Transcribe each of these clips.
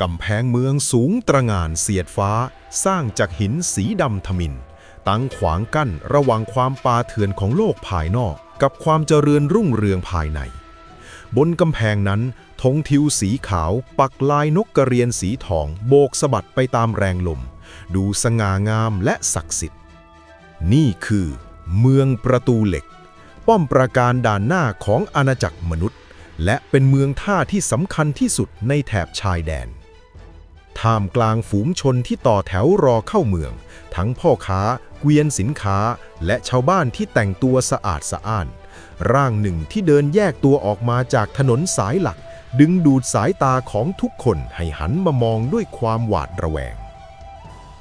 กำแพงเมืองสูงตระหง่านเสียดฟ้าสร้างจากหินสีดำทมิฬตั้งขวางกั้นระหว่างความป่าเถื่อนของโลกภายนอกกับความเจริญรุ่งเรืองภายในบนกำแพงนั้นธงทิวสีขาวปักลายนกกระเรียนสีทองโบกสะบัดไปตามแรงลมดูสง่างามและศักดิ์สิทธิ์นี่คือเมืองประตูเหล็กป้อมปราการด่านหน้าของอาณาจักรมนุษย์และเป็นเมืองท่าที่สำคัญที่สุดในแถบชายแดนท่ามกลางฝูงชนที่ต่อแถวรอเข้าเมืองทั้งพ่อค้าเกวียนสินค้าและชาวบ้านที่แต่งตัวสะอาดสะอ้านร่างหนึ่งที่เดินแยกตัวออกมาจากถนนสายหลักดึงดูดสายตาของทุกคนให้หันมามองด้วยความหวาดระแวง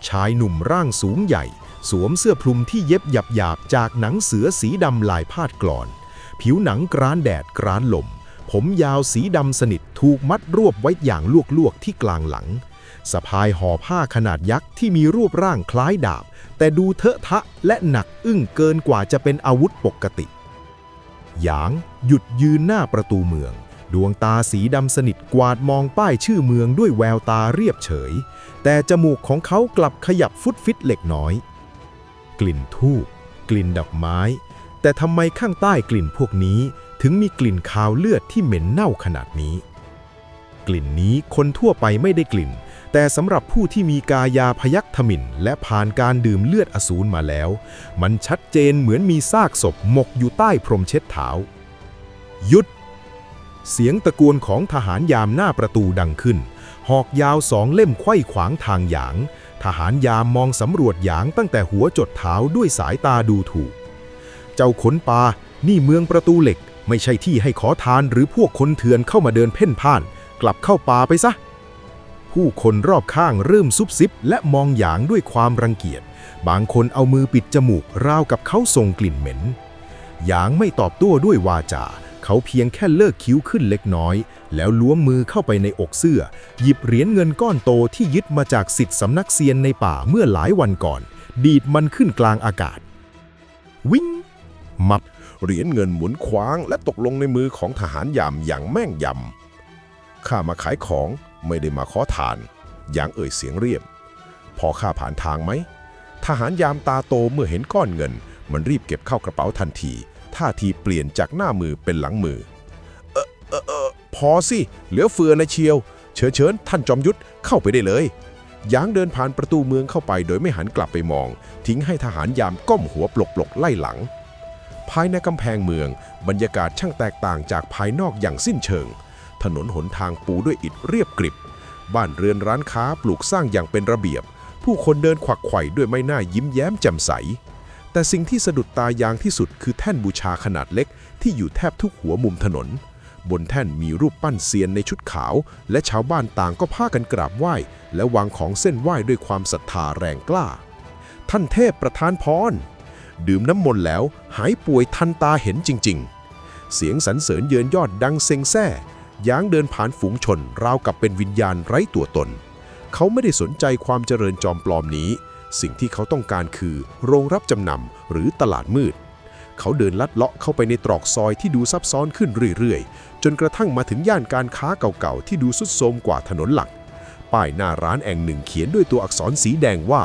ชายหนุ่มร่างสูงใหญ่สวมเสื้อคลุมที่เย็บหยาบๆจากหนังเสือสีดำลายพาดกลอนผิวหนังกร้านแดดกร้านลมผมยาวสีดำสนิทถูกมัดรวบไว้อย่างลวกๆที่กลางหลังสะพายห่อผ้าขนาดยักษ์ที่มีรูปร่างคล้ายดาบแต่ดูเถอะทะและหนักอึ้งเกินกว่าจะเป็นอาวุธปกติหยางหยุดยืนหน้าประตูเมืองดวงตาสีดำสนิทกวาดมองป้ายชื่อเมืองด้วยแววตาเรียบเฉยแต่จมูกของเขากลับขยับฟุดฟิตเล็กน้อยกลิ่นธูปกลิ่นดอกไม้แต่ทำไมข้างใต้กลิ่นพวกนี้ถึงมีกลิ่นคาวเลือดที่เหม็นเน่าขนาดนี้กลิ่นนี้คนทั่วไปไม่ได้กลิ่นแต่สำหรับผู้ที่มีกายาพยัคฆ์ทมิฬและผ่านการดื่มเลือดอสูรมาแล้วมันชัดเจนเหมือนมีซากศพหมกอยู่ใต้พรมเช็ดเท้าหยุดเสียงตะโกนของทหารยามหน้าประตูดังขึ้นหอกยาวสองเล่มไขว้ขวางทางหยางทหารยามมองสำรวจหยางตั้งแต่หัวจดเท้าด้วยสายตาดูถูกเจ้าขนปานี่เมืองประตูเหล็กไม่ใช่ที่ให้ขอทานหรือพวกคนเถื่อนเข้ามาเดินเพ่นพ่านกลับเข้าป่าไปซะผู้คนรอบข้างเริ่มซุบซิบและมองหยางด้วยความรังเกียจบางคนเอามือปิดจมูกราวกับเขาส่งกลิ่นเหม็นหยางไม่ตอบโต้ด้วยวาจาเขาเพียงแค่เลิกคิ้วขึ้นเล็กน้อยแล้วล้วงมือเข้าไปในอกเสื้อหยิบเหรียญเงินก้อนโตที่ยึดมาจากศิษย์สำนักเซียนในป่าเมื่อหลายวันก่อนดีดมันขึ้นกลางอากาศวิ่งมับเหรียญเงินหมุนคว้างและตกลงในมือของทหารยามอย่างแม่งยำข้ามาขายของไม่ได้มาขอทานอย่างเอ่ยเสียงเรียบพอข้าผ่านทางไหมทหารยามตาโตเมื่อเห็นก้อนเงินมันรีบเก็บเข้ากระเป๋าทันทีท่าทีเปลี่ยนจากหน้ามือเป็นหลังมือพอสิเหลือเฟือนะเชียวเชิญท่านจอมยุทธเข้าไปได้เลยหยางเดินผ่านประตูเมืองเข้าไปโดยไม่หันกลับไปมองทิ้งให้ทหารยามก้มหัวปลกๆไล่หลังภายในกำแพงเมืองบรรยากาศช่างแตกต่างจากภายนอกอย่างสิ้นเชิงถนนหนทางปูด้วยอิฐเรียบกริบบ้านเรือนร้านค้าปลูกสร้างอย่างเป็นระเบียบผู้คนเดินขวักไขว่ด้วยใบหน้ายิ้มแย้มแจ่มใสแต่สิ่งที่สะดุดตาอย่างที่สุดคือแท่นบูชาขนาดเล็กที่อยู่แทบทุกหัวมุมถนนบนแท่นมีรูปปั้นเซียนในชุดขาวและชาวบ้านต่างก็พากันกราบไหว้และวางของเส้นไหว้ด้วยความศรัทธาแรงกล้าท่านเทพประทานพรดื่มน้ำมนต์แล้วหายป่วยทันตาเห็นจริงๆเสียงสรรเสริญเยินยอดดังเซ็งแซ่หยางเดินผ่านฝูงชนราวกับเป็นวิญญาณไร้ตัวตนเขาไม่ได้สนใจความเจริญจอมปลอมนี้สิ่งที่เขาต้องการคือโรงรับจำนำหรือตลาดมืดเขาเดินลัดเลาะเข้าไปในตรอกซอยที่ดูซับซ้อนขึ้นเรื่อยๆจนกระทั่งมาถึงย่านการค้าเก่าๆที่ดูทรุดโทรมกว่าถนนหลักป้ายหน้าร้านแห่งหนึ่งเขียนด้วยตัวอักษรสีแดงว่า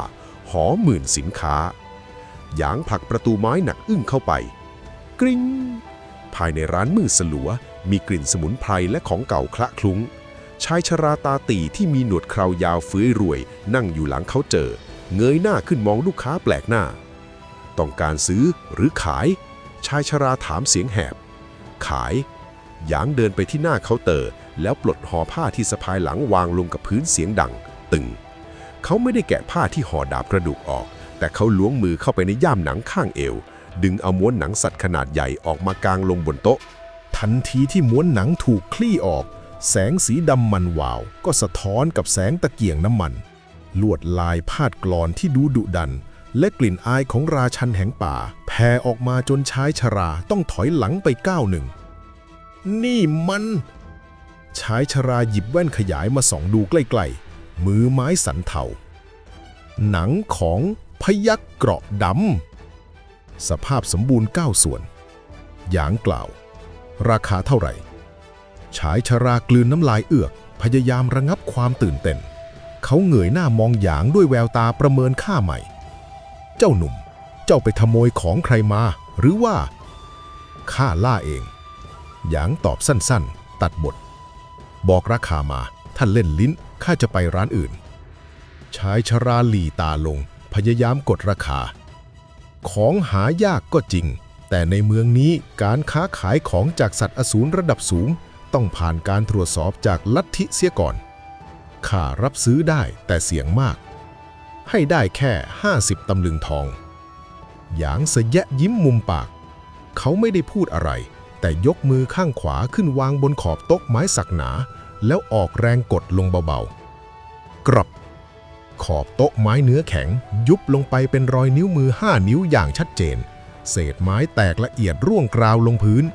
หอหมื่นสินค้าหยางผลักประตูไม้หนักอึ้งเข้าไปกริ๊งภายในร้านมืดสลัวมีกลิ่นสมุนไพรและของเก่าคละคลุ้งชายชราตาตีที่มีหนวดเครายาวเฟื้อยรวยนั่งอยู่หลังเคาน์เตอร์เงยหน้าขึ้นมองลูกค้าแปลกหน้าต้องการซื้อหรือขายชายชราถามเสียงแหบขายหยางเดินไปที่หน้าเคาน์เตอร์แล้วปลดห่อผ้าที่สะพายหลังวางลงกับพื้นเสียงดังตึงเขาไม่ได้แกะผ้าที่ห่อดาบกระดูกออกแต่เขาล้วงมือเข้าไปในย่ามหนังข้างเอวดึงเอาม้วนหนังสัตว์ขนาดใหญ่ออกมากางลงบนโต๊ะทันทีที่ม้วนหนังถูกคลี่ออกแสงสีดำมันวาวก็สะท้อนกับแสงตะเกียงน้ำมันลวดลายพาดกลอนที่ดูดุดันและกลิ่นอายของราชันแห่งป่าแผ่ออกมาจนชายชราต้องถอยหลังไปก้าวหนึ่งนี่มันชายชราหยิบแว่นขยายมาส่องดูใกล้ๆมือไม้สันเทาหนังของพยัคฆ์เกราะดำสภาพสมบูรณ์9 ส่วนหยางกล่าวราคาเท่าไหร่ชายชรากลืนน้ำลายเอือก พยายามระงับความตื่นเต้นเขาเงยหน้ามองหยางด้วยแววตาประเมินค่าใหม่เจ้าหนุ่มเจ้าไปขโมยของใครมาหรือว่าข้าล่าเองหยางตอบสั้นๆตัดบทบอกราคามาท่านเล่นลิ้นข้าจะไปร้านอื่นชายชราหลีตาลงพยายามกดราคาของหายากก็จริงแต่ในเมืองนี้การค้าขายของจากสัตว์อสูรระดับสูงต้องผ่านการตรวจสอบจากลัทธิเสียก่อนข้ารับซื้อได้แต่เสี่ยงมากให้ได้แค่50 ตำลึงทองหยางเสยะยิ้มมุมปากเขาไม่ได้พูดอะไรแต่ยกมือข้างขวาขึ้นวางบนขอบโต๊ะไม้สักหนาแล้วออกแรงกดลงเบาๆกรับขอบโต๊ะไม้เนื้อแข็งยุบลงไปเป็นรอยนิ้วมือ5 นิ้วอย่างชัดเจนเศษไม้แตกละเอียดร่วงกราวลงพื้น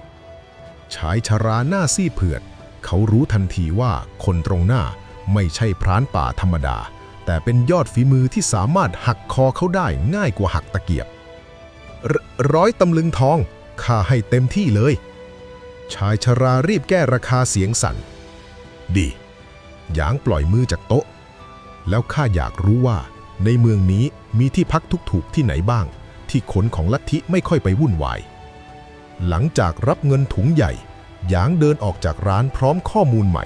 ชายชราหน้าซีดเผือดเขารู้ทันทีว่าคนตรงหน้าไม่ใช่พรานป่าธรรมดาแต่เป็นยอดฝีมือที่สามารถหักคอเขาได้ง่ายกว่าหักตะเกียบ100 ตำลึงทองข้าให้เต็มที่เลยชายชรารีบแก้ราคาเสียงสั่นดีหยางปล่อยมือจากโต๊ะแล้วข้าอยากรู้ว่าในเมืองนี้มีที่พักถูกๆที่ไหนบ้างที่คนของลัทธิไม่ค่อยไปวุ่นวายหลังจากรับเงินถุงใหญ่หยางเดินออกจากร้านพร้อมข้อมูลใหม่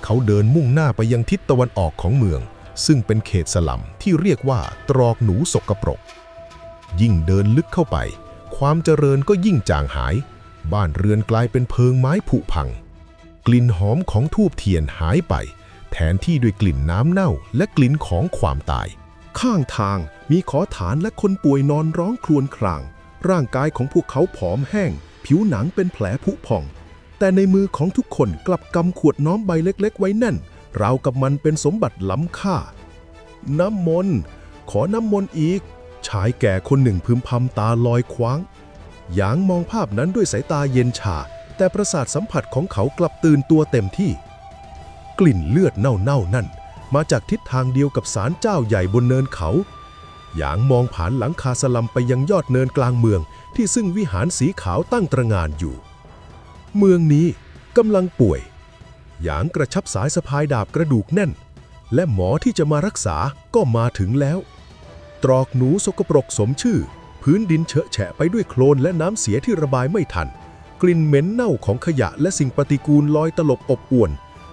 เขาเดินมุ่งหน้าไปยังทิศตะวันออกของเมืองซึ่งเป็นเขตสลัมที่เรียกว่าตรอกหนูสกปรกยิ่งเดินลึกเข้าไปความเจริญก็ยิ่งจางหายบ้านเรือนกลายเป็นเพิงไม้ผุพังกลิ่นหอมของธูปเทียนหายไปแทนที่ด้วยกลิ่นน้ำเน่าและกลิ่นของความตายข้างทางมีขอทานและคนป่วยนอนร้องครวญครางร่างกายของพวกเขาผอมแห้งผิวหนังเป็นแผลผุพองแต่ในมือของทุกคนกลับกำขวดน้อมใบเล็กๆไว้แน่นราวกับมันเป็นสมบัติล้ำค่าน้ำมนต์ขอน้ำมนต์อีกชายแก่คนหนึ่งพึมพำตาลอยคว้างหยางมองภาพนั้นด้วยสายตาเย็นชาแต่ประสาทสัมผัสของเขากลับตื่นตัวเต็มที่กลิ่นเลือดเน่าๆนั่นมาจากทิศทางเดียวกับศาลเจ้าใหญ่บนเนินเขาหยางมองผ่านหลังคาสลัมไปยังยอดเนินกลางเมืองที่ซึ่งวิหารสีขาวตั้งตระหง่านอยู่เมืองนี้กำลังป่วยหยางกระชับสายสะพายดาบกระดูกแน่นและหมอที่จะมารักษาก็มาถึงแล้วตรอกหนูสกปรกสมชื่อพื้นดินเฉอะแฉะไปด้วยโคลนและน้ำเสียที่ระบายไม่ทันกลิ่นเหม็นเน่าของขยะและสิ่งปฏิกูลลอยตลบอบอวน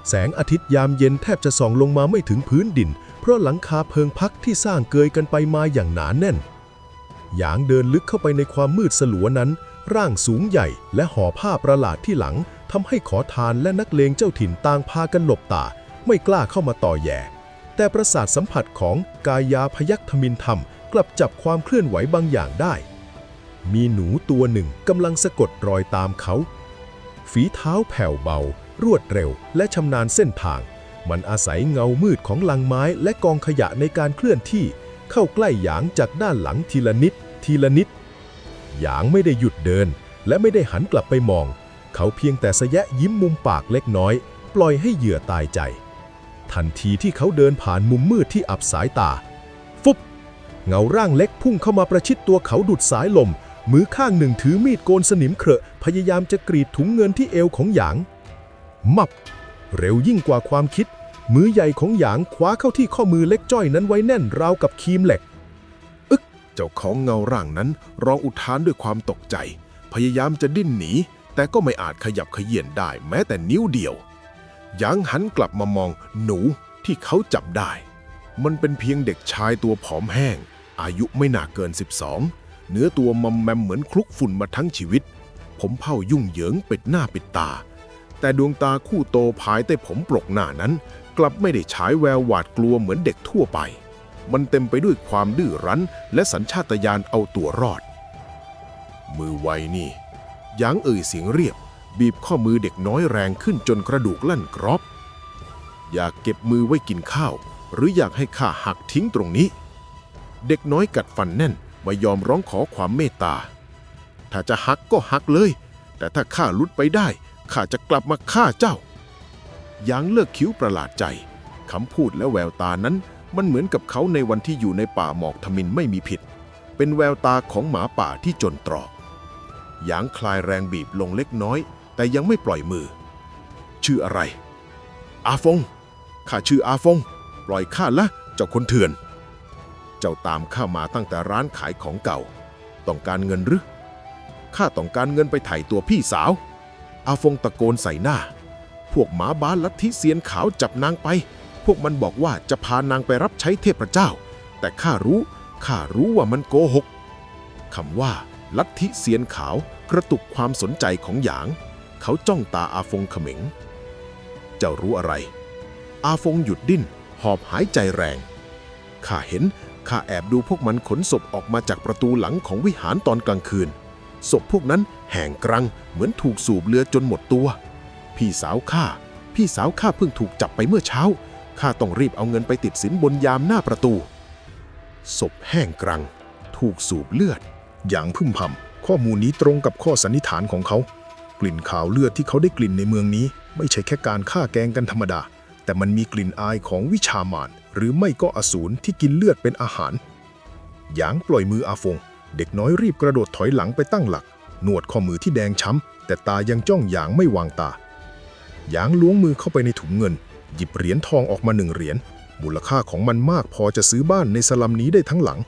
แสงอาทิตย์ยามเย็นแทบจะส่องลงมาไม่ถึงพื้นดินเพราะหลังคาเพิงพักที่สร้างเกยกันไปมาอย่างหนาแน่นหยางเดินลึกเข้าไปในความมืดสลัวนั้นร่างสูงใหญ่และห่อผ้าประหลาดที่หลังทำให้ขอทานและนักเลงเจ้าถิ่นต่างพากันหลบตาไม่กล้าเข้ามาต่อแย่แต่ประสาทสัมผัสของกายาพยัคฆ์ธมินธรรมกลับจับความเคลื่อนไหวบางอย่างได้มีหนูตัวหนึ่งกำลังสะกดรอยตามเขาฝีเท้าแผ่วเบารวดเร็วและชำนาญเส้นทางมันอาศัยเงามืดของลังไม้และกองขยะในการเคลื่อนที่เข้าใกล้หยางจากด้านหลังทีละนิดทีละนิดหยางไม่ได้หยุดเดินและไม่ได้หันกลับไปมองเขาเพียงแต่สะแยะยิ้มมุมปากเล็กน้อยปล่อยให้เหยื่อตายใจทันทีที่เขาเดินผ่านมุมมืดที่อับสายตาฟุบเงาร่างเล็กพุ่งเข้ามาประชิดตัวเขาดุดสายลมมือข้างหนึ่งถือมีดโกนสนิมเคราะห์พยายามจะกรีดถุงเงินที่เอวของหยางมับเร็วยิ่งกว่าความคิดมือใหญ่ของหยางคว้าเข้าที่ข้อมือเล็กจ้อยนั้นไว้แน่นราวกับครีมเหล็กเจ้าของเงาร่างนั้นร้องอุทานด้วยความตกใจพยายามจะดิ้นหนีแต่ก็ไม่อาจขยับเขยื้อนได้แม้แต่นิ้วเดียวหยางหันกลับมามองหนูที่เขาจับได้มันเป็นเพียงเด็กชายตัวผอมแห้งอายุไม่น่าเกิน12เนื้อตัวมอมแมมเหมือนคลุกฝุ่นมาทั้งชีวิตผมเผ่ายุ่งเหยิงปิดหน้าปิดตาแต่ดวงตาคู่โตภายใต้ผมปลกหน้านั้นกลับไม่ได้ฉายแววหวาดกลัวเหมือนเด็กทั่วไปมันเต็มไปด้วยความดื้อรั้นและสัญชาตญาณเอาตัวรอดมือไวนี่หยางเอ่ยเสียงเรียบบีบข้อมือเด็กน้อยแรงขึ้นจนกระดูกลั่นกรอบอยากเก็บมือไว้กินข้าวหรืออยากให้ข้าหักทิ้งตรงนี้เด็กน้อยกัดฟันแน่นไม่ยอมร้องขอความเมตตาถ้าจะหักก็หักเลยแต่ถ้าข้าลุดไปได้ข้าจะกลับมาฆ่าเจ้าหยางเลิกคิ้วประหลาดใจคำพูดและแววตานั้นมันเหมือนกับเขาในวันที่อยู่ในป่าหมอกทมิฬไม่มีผิดเป็นแววตาของหมาป่าที่จนตรอกหยางคลายแรงบีบลงเล็กน้อยแต่ยังไม่ปล่อยมือชื่ออะไร อาฟงข้าชื่ออาฟงปล่อยข้าละเจ้าคนเถื่อนเจ้าตามข้ามาตั้งแต่ร้านขายของเก่าต้องการเงินหรือข้าต้องการเงินไปไถ่ตัวพี่สาวอาฟงตะโกนใส่หน้าพวกหมาบ้าลัทธิเซียนขาวจับนางไปพวกมันบอกว่าจะพานางไปรับใช้เทพเจ้าแต่ข้ารู้ว่ามันโกหกคำว่าลัทธิเซียนขาวกระตุกความสนใจของหยางเขาจ้องตาอาฟงเขม็งเจ้ารู้อะไรอาฟงหยุดดิ้นหอบหายใจแรงข้าเห็นข้าแอบดูพวกมันขนศพออกมาจากประตูหลังของวิหารตอนกลางคืนศพพวกนั้นแห่งกรังเหมือนถูกสูบเลือดจนหมดตัวพี่สาวข้าเพิ่งถูกจับไปเมื่อเช้าข้าต้องรีบเอาเงินไปติดสินบนยามหน้าประตูศพแห้งกรังถูกสูบเลือดอย่างพึมพำข้อมูลนี้ตรงกับข้อสันนิษฐานของเขากลิ่นข่าวเลือดที่เขาได้กลิ่นในเมืองนี้ไม่ใช่แค่การฆ่าแกล้งกันธรรมดาแต่มันมีกลิ่นอายของวิชามารหรือไม่ก็อสูรที่กินเลือดเป็นอาหารหยางปล่อยมืออาฟงเด็กน้อยรีบกระโดดถอยหลังไปตั้งหลักหนวดข้อมือที่แดงช้ำแต่ตายังจ้องหยางไม่วางตาหยางล้วงมือเข้าไปในถุงเงินหยิบเหรียญทองออกมา1 เหรียญมูลค่าของมันมากพอจะซื้อบ้านในสลัมนี้ได้ทั้งหลัง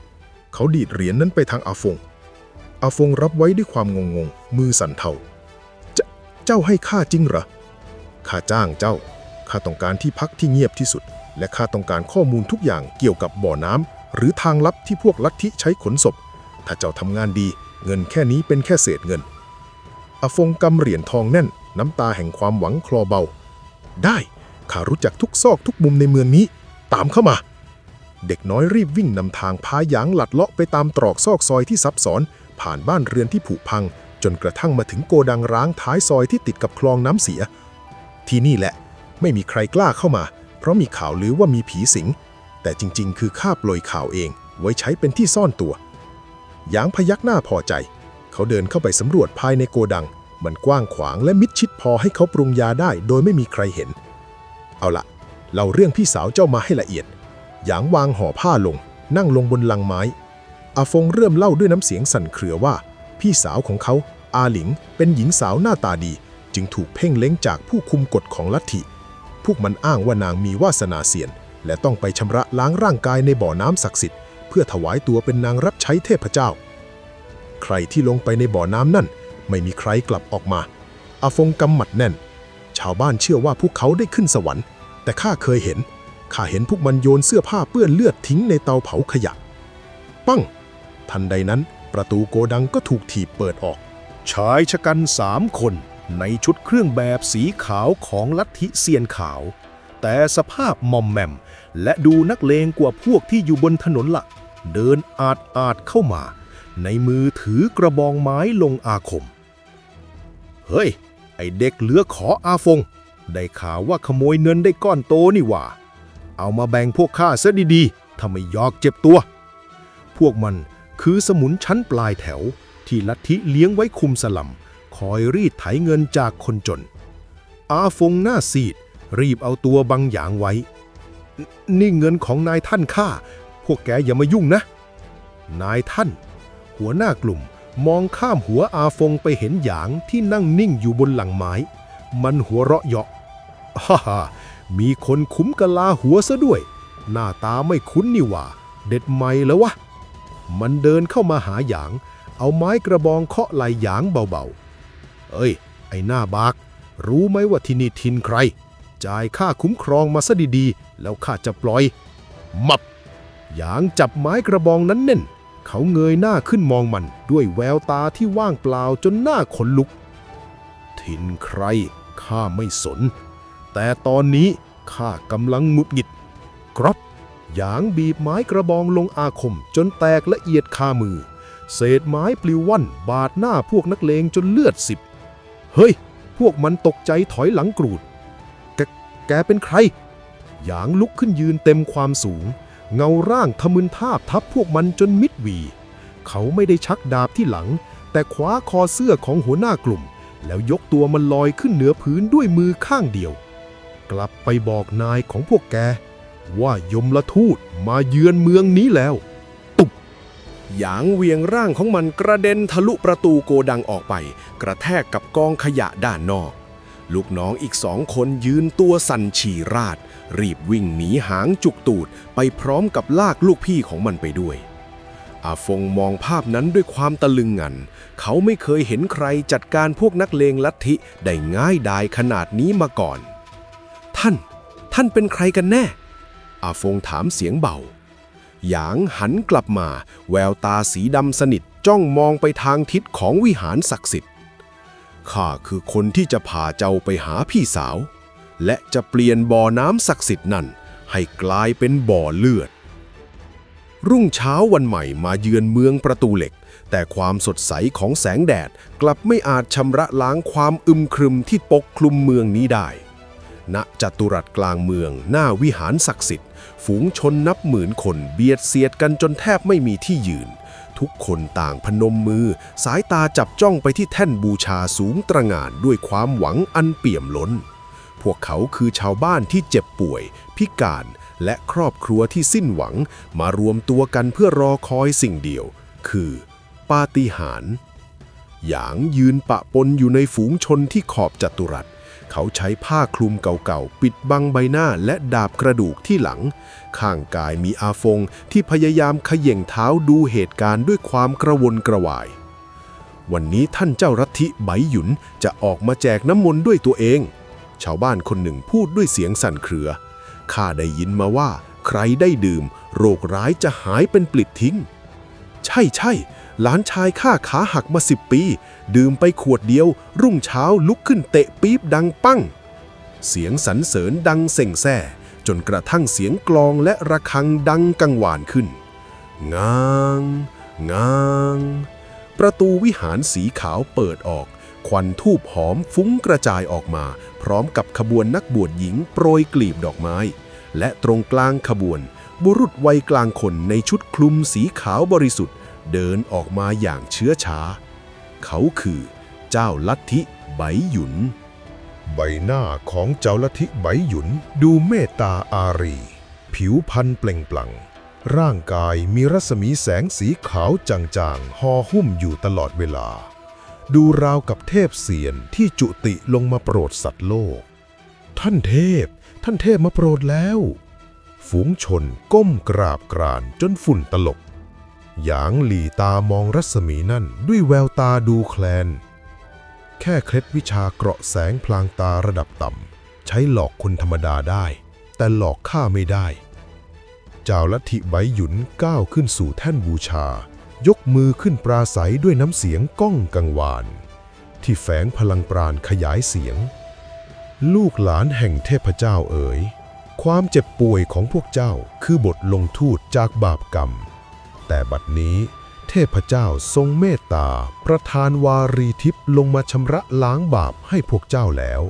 เขาดีดเหรียญนั้นไปทางอาฟงรับไว้ด้วยความงงมือสั่นเทาเจ้าให้ข้าจริงเหรอข้าจ้างเจ้าข้าต้องการที่พักที่เงียบที่สุดและข้าต้องการข้อมูลทุกอย่างเกี่ยวกับบ่อน้ำหรือทางลับที่พวกลัทธิใช้ขนศพถ้าเจ้าทำงานดีเงินแค่นี้เป็นแค่เศษเงินอาฟงกำเหรียญทองแน่นน้ำตาแห่งความหวังคลอเบาได้ข้ารู้จักทุกซอกทุกมุมในเมืองนี้ตามเข้ามาเด็กน้อยรีบวิ่งนำทางพาหยางหลัดเลาะไปตามตรอกซอกซอยที่ซับซ้อนผ่านบ้านเรือนที่ผุพังจนกระทั่งมาถึงโกดังร้างท้ายซอยที่ติดกับคลองน้ำเสียที่นี่แหละไม่มีใครกล้าเข้ามาเพราะมีข่าวลือว่ามีผีสิงแต่จริงๆคือข้าปล่อยข่าวเองไว้ใช้เป็นที่ซ่อนตัวหยางพยักหน้าพอใจเขาเดินเข้าไปสำรวจภายในโกดังมันกว้างขวางและมิดชิดพอให้เขาปรุงยาได้โดยไม่มีใครเห็นเอาละเล่าเรื่องพี่สาวเจ้ามาให้ละเอียดหยางวางห่อผ้าลงนั่งลงบนลังไม้อาฟงเริ่มเล่าด้วยน้ำเสียงสั่นเครือว่าพี่สาวของเขาอาหลิงเป็นหญิงสาวหน้าตาดีจึงถูกเพ่งเล้งจากผู้คุมกฎของลัทธิพวกมันอ้างว่านางมีวาสนาเสียนและต้องไปชำระล้างร่างกายในบ่อน้ำศักดิ์สิทธิ์เพื่อถวายตัวเป็นนางรับใช้เทพเจ้าใครที่ลงไปในบ่อน้ำนั่นไม่มีใครกลับออกมาอาฟงกำหมัดแน่นชาวบ้านเชื่อว่าพวกเขาได้ขึ้นสวรรค์แต่ข้าเห็นพวกมันโยนเสื้อผ้าเปื้อนเลือดทิ้งในเตาเผาขยะปั้งทันใดนั้นประตูโกดังก็ถูกถีบเปิดออกชายชะกัน3 คนในชุดเครื่องแบบสีขาวของลัทธิเซียนขาวแต่สภาพมอมแมมและดูนักเลงกว่าพวกที่อยู่บนถนนละเดินอาดเข้ามาในมือถือกระบองไม้ลงอาคมเฮ้ยไอเด็กเหลือขออาฟงได้ข่าวว่าขโมยเงินได้ก้อนโตนี่หว่าเอามาแบ่งพวกข้าซะดีๆถ้าไม่ยอกเจ็บตัวพวกมันคือสมุนชั้นปลายแถวที่ลัทธิเลี้ยงไว้คุมสลัมคอยรีดไถเงินจากคนจนอาฟงหน้าซีดรีบเอาตัวบังหยางไว้นี่เงินของนายท่านข้าพวกแกอย่ามายุ่งนะนายท่านหัวหน้ากลุ่มมองข้ามหัวอาฟงไปเห็นหยางที่นั่งนิ่งอยู่บนหลังไม้มันหัวเราะเยาะฮ่ามีคนคุ้มกะลาหัวซะด้วยหน้าตาไม่คุ้นนี่หว่าเด็ดไหมแล้ววะมันเดินเข้ามาหาหยางเอาไม้กระบองเคาะไหล่หยางเบาๆเอ้ยไอ้หน้าบากรู้ไหมว่าที่นี่ทินใครจ่ายค่าคุ้มครองมาซะดีๆแล้วข้าจะปล่อยมับหยางจับไม้กระบองนั้นแน่นเขาเงยหน้าขึ้นมองมันด้วยแววตาที่ว่างเปล่าจนหน้าขนลุกทินใครข้าไม่สนแต่ตอนนี้ข้ากำลังหงุดหงิดกรอบหยางบีบไม้กระบองลงอาคมจนแตกละเอียดคามือเศษไม้ปลิวว่อนบาดหน้าพวกนักเลงจนเลือดสิบเฮ้ยพวกมันตกใจถอยหลังกรูดแกเป็นใครหยางลุกขึ้นยืนเต็มความสูงเงาร่างทะมึนทาบทับพวกมันจนมิดหวีเขาไม่ได้ชักดาบที่หลังแต่คว้าคอเสื้อของหัวหน้ากลุ่มแล้วยกตัวมันลอยขึ้นเหนือพื้นด้วยมือข้างเดียวกลับไปบอกนายของพวกแกว่ายมทูตมาเยือนเมืองนี้แล้วตุบหยางเวียงร่างของมันกระเด็นทะลุประตูโกดังออกไปกระแทกกับกองขยะด้านนอก ลูกน้องอีก2 คนยืนตัวสั่นฉี่ราดรีบวิ่งหนีหางจุกตูดไปพร้อมกับลากลูกพี่ของมันไปด้วยอาฟงมองภาพนั้นด้วยความตะลึงงันเขาไม่เคยเห็นใครจัดการพวกนักเลงลัทธิได้ง่ายดายขนาดนี้มาก่อนท่านเป็นใครกันแน่อาฟงถามเสียงเบาหยางหันกลับมาแววตาสีดำสนิทจ้องมองไปทางทิศของวิหารศักดิ์สิทธิ์ข้าคือคนที่จะพาเจ้าไปหาพี่สาวและจะเปลี่ยนบ่อน้ำศักดิ์สิทธิ์นั่นให้กลายเป็นบ่อเลือดรุ่งเช้าวันใหม่มาเยือนเมืองประตูเหล็กแต่ความสดใสของแสงแดดกลับไม่อาจชำระล้างความอึมครึมที่ปกคลุมเมืองนี้ได้ณจัตุรัสกลางเมืองหน้าวิหารศักดิ์สิทธิ์ฝูงชนนับหมื่นคนเบียดเสียดกันจนแทบไม่มีที่ยืนทุกคนต่างพนมมือสายตาจับจ้องไปที่แท่นบูชาสูงตระหง่านด้วยความหวังอันเปี่ยมล้นพวกเขาคือชาวบ้านที่เจ็บป่วยพิการและครอบครัวที่สิ้นหวังมารวมตัวกันเพื่อรอคอยสิ่งเดียวคือปาฏิหาริย์หยางยืนปะปนอยู่ในฝูงชนที่ขอบจัตุรัสเขาใช้ผ้าคลุมเก่าๆปิดบังใบหน้าและดาบกระดูกที่หลังข้างกายมีอาฟงที่พยายามเขย่งเท้าดูเหตุการณ์ด้วยความกระวนกระวายวันนี้ท่านเจ้าลัทธิไบหยุนจะออกมาแจกน้ำมนต์ด้วยตัวเองชาวบ้านคนหนึ่งพูดด้วยเสียงสั่นเครือข้าได้ยินมาว่าใครได้ดื่มโรคร้ายจะหายเป็นปลิดทิ้งใช่หลานชายข้าขาหักมา10 ปีดื่มไปขวดเดียวรุ่งเช้าลุกขึ้นเตะปี๊บดังปั้งเสียงสรรเสริญดังเส่งแซ่จนกระทั่งเสียงกลองและระฆังดังกังวานขึ้นงางประตูวิหารสีขาวเปิดออกควันธูปหอมฟุ้งกระจายออกมาพร้อมกับขบวนนักบวชหญิงโปรยกลีบดอกไม้และตรงกลางขบวนบุรุษวัยกลางคนในชุดคลุมสีขาวบริสุทธิ์เดินออกมาอย่างเชื้อช้าเขาคือเจ้าลัทธิไบหยุนใบหน้าของเจ้าลัทธิไบหยุนดูเมตตาอารีผิวพรรณเปล่งปลั่งร่างกายมีรัศมีแสงสีขาวจางๆห่อหุ้มอยู่ตลอดเวลาดูราวกับเทพเสียนที่จุติลงมาโปรดสัตว์โลกท่านเทพมาโปรดแล้วฝูงชนก้มกราบกรานจนฝุ่นตลบหยางหลี่ตามองรัศมีนั่นด้วยแววตาดูแคลนแค่เคล็ดวิชาเกราะแสงพลางตาระดับต่ำใช้หลอกคนธรรมดาได้แต่หลอกข้าไม่ได้เจ้าลัทธิไบหยุนก้าวขึ้นสู่แท่นบูชายกมือขึ้นปราศัยด้วยน้ำเสียงก้องกังวานที่แฝงพลังปราณขยายเสียงลูกหลานแห่งเทพเจ้าเอ๋ยความเจ็บป่วยของพวกเจ้าคือบทลงโทษจากบาปกรรมแต่บัดนี้เทพเจ้าทรงเมตตาประทานวารีทิพย์ลงมาชำระล้างบาปให้พวกเจ้าแล้ว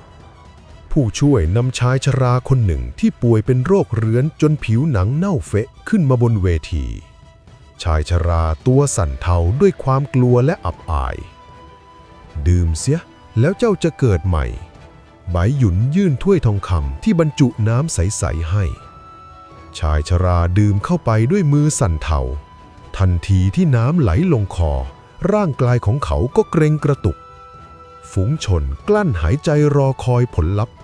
ผู้ช่วยนำชายชราคนหนึ่งที่ป่วยเป็นโรคเรื้อนจนผิวหนังเน่าเฟะขึ้นมาบนเวทีชายชราตัวสั่นเทาด้วยความกลัวและอับอายดื่มเสียแล้วเจ้าจะเกิดใหม่ไบหยุนยื่นถ้วยทองคำที่บรรจุน้ำใสๆให้ชายชราดื่มเข้าไปด้วยมือสั่นเทาทันทีที่น้ำไหลลงคอร่างกายของเขาก็เกร็งกระตุกฝูงชนกลั้นหายใจรอคอยผลลัพธ์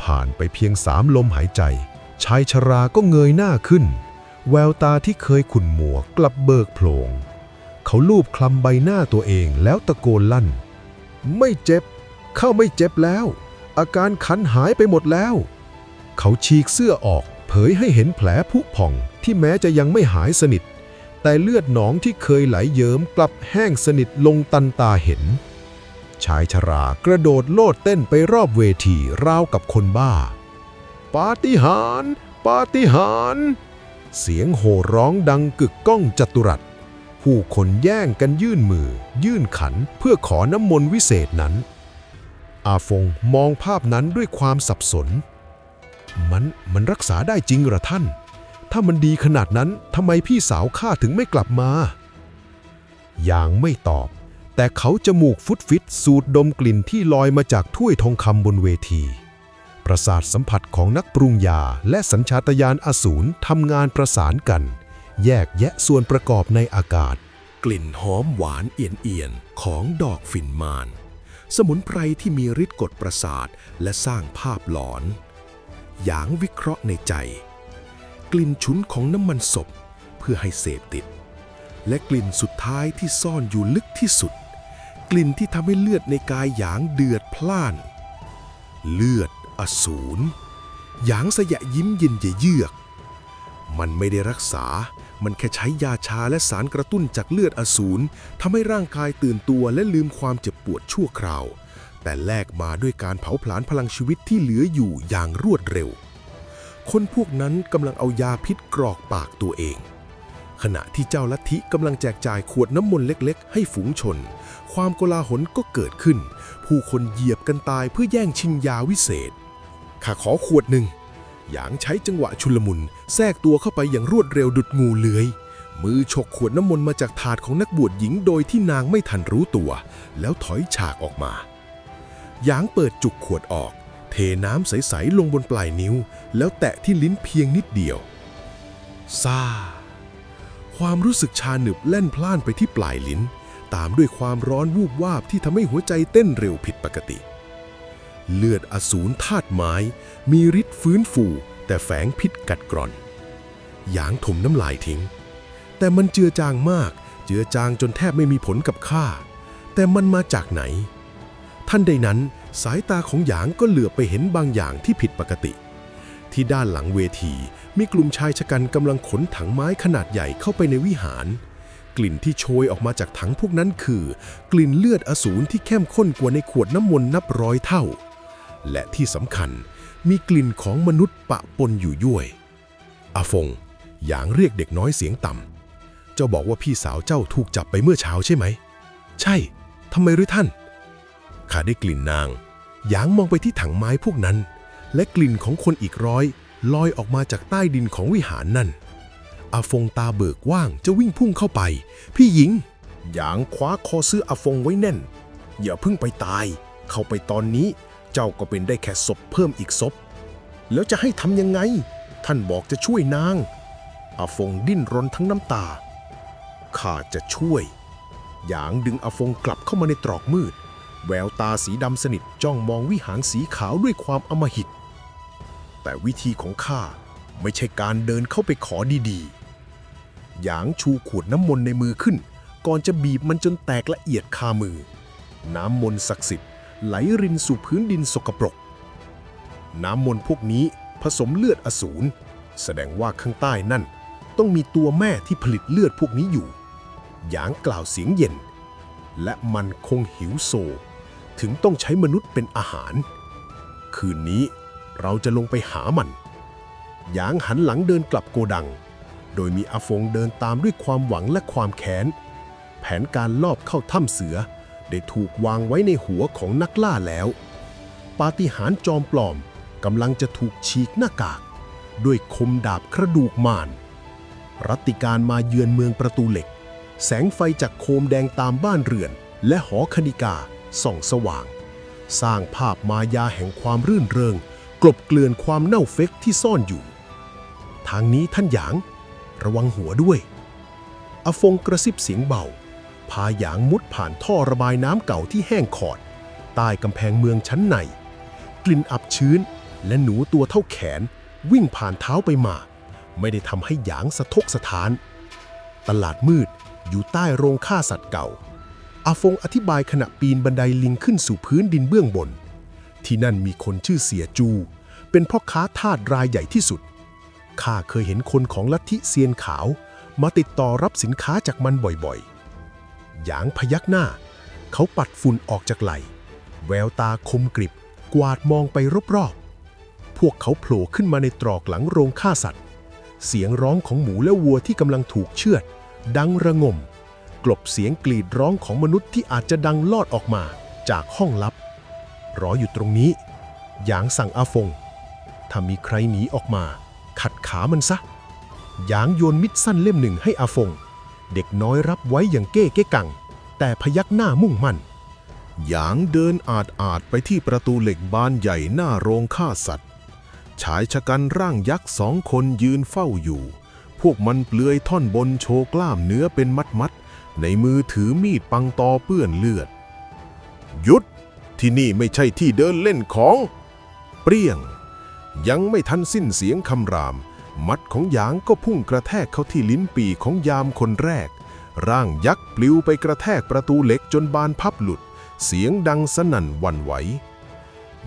ผ่านไปเพียง3 ลมหายใจชายชราก็เงยหน้าขึ้นแววตาที่เคยขุ่นมัวกลับเบิกโพลงเขาลูบคลำใบหน้าตัวเองแล้วตะโกนลั่นไม่เจ็บข้าไม่เจ็บแล้วอาการคันหายไปหมดแล้วเขาฉีกเสื้อออกเผยให้เห็นแผลผุพองที่แม้จะยังไม่หายสนิทแต่เลือดหนองที่เคยไหลเยิ้มกลับแห้งสนิทลงตันตาเห็นชายชรากระโดดโลดเต้นไปรอบเวทีราวกับคนบ้าปาฏิหาริย์ปาฏิหาริย์เสียงโห่ร้องดังกึกก้องจัตุรัสผู้คนแย่งกันยื่นมือยื่นขันเพื่อขอน้ำมนต์วิเศษนั้นอาฟงมองภาพนั้นด้วยความสับสนมันรักษาได้จริงเหรอท่านถ้ามันดีขนาดนั้นทำไมพี่สาวข้าถึงไม่กลับมาอย่างไม่ตอบแต่เขาจมูกฟุดฟิตสูดดมกลิ่นที่ลอยมาจากถ้วยทองคำบนเวทีประสาทสัมผัสของนักปรุงยาและสัญชาตญาณอสูรทำงานประสานกันแยกแยะส่วนประกอบในอากาศกลิ่นหอมหวานเอียนๆของดอกฝิ่นมาร สมุนไพรที่มีฤทธิ์กดประสาทและสร้างภาพหลอนหยางวิเคราะห์ในใจ กลิ่นฉุนของน้ำมันศพเพื่อให้เสพติดและกลิ่นสุดท้ายที่ซ่อนอยู่ลึกที่สุดกลิ่นที่ทำให้เลือดในกายหยางเดือดพล่านเลือดอสูรหยางสยะยิ้มเย็นเยือกมันไม่ได้รักษามันแค่ใช้ยาชาและสารกระตุ้นจากเลือดอสูรทำให้ร่างกายตื่นตัวและลืมความเจ็บปวดชั่วคราวแต่แลกมาด้วยการเผาผลาญพลังชีวิตที่เหลืออยู่อย่างรวดเร็วคนพวกนั้นกำลังเอายาพิษกรอกปากตัวเองขณะที่เจ้าลัทธิกำลังแจกจ่ายขวดน้ำมนต์เล็กๆให้ฝูงชนความโกลาหลก็เกิดขึ้นผู้คนเหยียบกันตายเพื่อแย่งชิงยาวิเศษข้าขอขวดหนึ่งหยางใช้จังหวะชุลมุนแทรกตัวเข้าไปอย่างรวดเร็วดุจงูเลื้อยมือฉกขวดน้ำมนต์มาจากถาดของนักบวชหญิงโดยที่นางไม่ทันรู้ตัวแล้วถอยฉากออกมาหยางเปิดจุกขวดออกเทน้ำใสๆลงบนปลายนิ้วแล้วแตะที่ลิ้นเพียงนิดเดียวซ่าความรู้สึกชาหนึบแล่นพล่านไปที่ปลายลิ้นตามด้วยความร้อนวูบวาบที่ทำให้หัวใจเต้นเร็วผิดปกติเลือดอสูรธาตุไม้มีฤทธิ์ฟื้นฟูแต่แฝงพิษกัดกร่อนหยางถมน้ำลายทิ้งแต่มันเจือจางมากเจือจางจนแทบไม่มีผลกับข้าแต่มันมาจากไหนทันใดนั้นสายตาของหยางก็เหลือบไปเห็นบางอย่างที่ผิดปกติที่ด้านหลังเวทีมีกลุ่มชายชะกันกำลังขนถังไม้ขนาดใหญ่เข้าไปในวิหารกลิ่นที่โชยออกมาจากถังพวกนั้นคือกลิ่นเลือดอสูรที่เข้มข้นกว่าในขวดน้ำมนต์นับร้อยเท่าและที่สำคัญมีกลิ่นของมนุษย์ปะปนอยู่ด้วยอาฟงหยางเรียกเด็กน้อยเสียงต่ำเจ้าบอกว่าพี่สาวเจ้าถูกจับไปเมื่อเช้าใช่ไหมใช่ทำไมหรือท่านข้าได้กลิ่นนางหยางมองไปที่ถังไม้พวกนั้นและกลิ่นของคนอีกร้อยลอยออกมาจากใต้ดินของวิหารนั่นอาฟงตาเบิกว่างจะวิ่งพุ่งเข้าไปพี่หญิงหยางคว้าคอเสื้ออาฟงไว้แน่นอย่าเพิ่งไปตายเข้าไปตอนนี้เจ้าก็เป็นได้แค่ศพเพิ่มอีกศพแล้วจะให้ทำยังไงท่านบอกจะช่วยนางอาฟงดิ้นรนทั้งน้ำตาข้าจะช่วยหยางดึงอาฟงกลับเข้ามาในตรอกมืดแววตาสีดำสนิทจ้องมองวิหารสีขาวด้วยความอำมหิตแต่วิธีของข้าไม่ใช่การเดินเข้าไปขอดีๆหยางชูขวดน้ำมนต์ในมือขึ้นก่อนจะบีบมันจนแตกละเอียดคามือน้ำมนต์ศักดิ์สิทธิ์ไหลรินสู่พื้นดินสกปรกน้ำมนต์พวกนี้ผสมเลือดอสูรแสดงว่าข้างใต้นั่นต้องมีตัวแม่ที่ผลิตเลือดพวกนี้อยู่หยางกล่าวเสียงเย็นและมันคงหิวโซถึงต้องใช้มนุษย์เป็นอาหารคืนนี้เราจะลงไปหามันหยางหันหลังเดินกลับโกดังโดยมีอาฟงเดินตามด้วยความหวังและความแค้นแผนการลอบเข้าถ้ำเสือได้ถูกวางไว้ในหัวของนักล่าแล้วปาฏิหาริย์จอมปลอมกำลังจะถูกฉีกหน้ากากด้วยคมดาบกระดูกมารรัตติการมาเยือนเมืองประตูเหล็กแสงไฟจากโคมแดงตามบ้านเรือนและหอคณิกาส่องสว่างสร้างภาพมายาแห่งความรื่นเริงกลบเกลื่อนความเน่าเฟกที่ซ่อนอยู่ทางนี้ท่านหยางระวังหัวด้วยอาฟงกระซิบเสียงเบาพาหยางมุดผ่านท่อระบายน้ำเก่าที่แห้งขอดใต้กำแพงเมืองชั้นในกลิ่นอับชื้นและหนูตัวเท่าแขนวิ่งผ่านเท้าไปมาไม่ได้ทำให้หยางสะทกสะท้านตลาดมืดอยู่ใต้โรงฆ่าสัตว์เก่าอาฟงอธิบายขณะปีนบันไดลิงขึ้นสู่พื้นดินเบื้องบนที่นั่นมีคนชื่อเสียจูเป็นพ่อค้าทาสรายใหญ่ที่สุดข้าเคยเห็นคนของลัทธิเซียนขาวมาติดต่อรับสินค้าจากมันบ่อยๆหยางพยักหน้าเขาปัดฝุ่นออกจากไหล่แววตาคมกริบกวาดมองไปรอบๆพวกเขาโผล่ขึ้นมาในตรอกหลังโรงฆ่าสัตว์เสียงร้องของหมูและวัวที่กำลังถูกเชือดดังระงมกลบเสียงกรีดร้องของมนุษย์ที่อาจจะดังลอดออกมาจากห้องลับรออยู่ตรงนี้หยางสั่งอาฟงถ้ามีใครหนีออกมาขัดขามันซะหยางโยนมิดสั้นเล่มหนึ่งให้อาฟงเด็กน้อยรับไว้อย่างเก้เก้กังแต่พยักหน้ามุ่งมั่นหยางเดินอาดไปที่ประตูเหล็กบานใหญ่หน้าโรงฆ่าสัตว์ชายชะกันร่างยักษ์2 คนยืนเฝ้าอยู่พวกมันเปลือยท่อนบนโชว์กล้ามเนื้อเป็นมัดในมือถือมีดปังตอเปื้อนเลือดหยุด ที่นี่ไม่ใช่ที่เดินเล่นของ เปรี้ยง ยังไม่ทันสิ้นเสียงคำราม มัดของหยางก็พุ่งกระแทกเข้าที่ลิ้นปี่ของยามคนแรก ร่างยักษ์ปลิวไปกระแทกประตูเหล็กจนบานพับหลุด เสียงดังสนั่นหวั่นไหว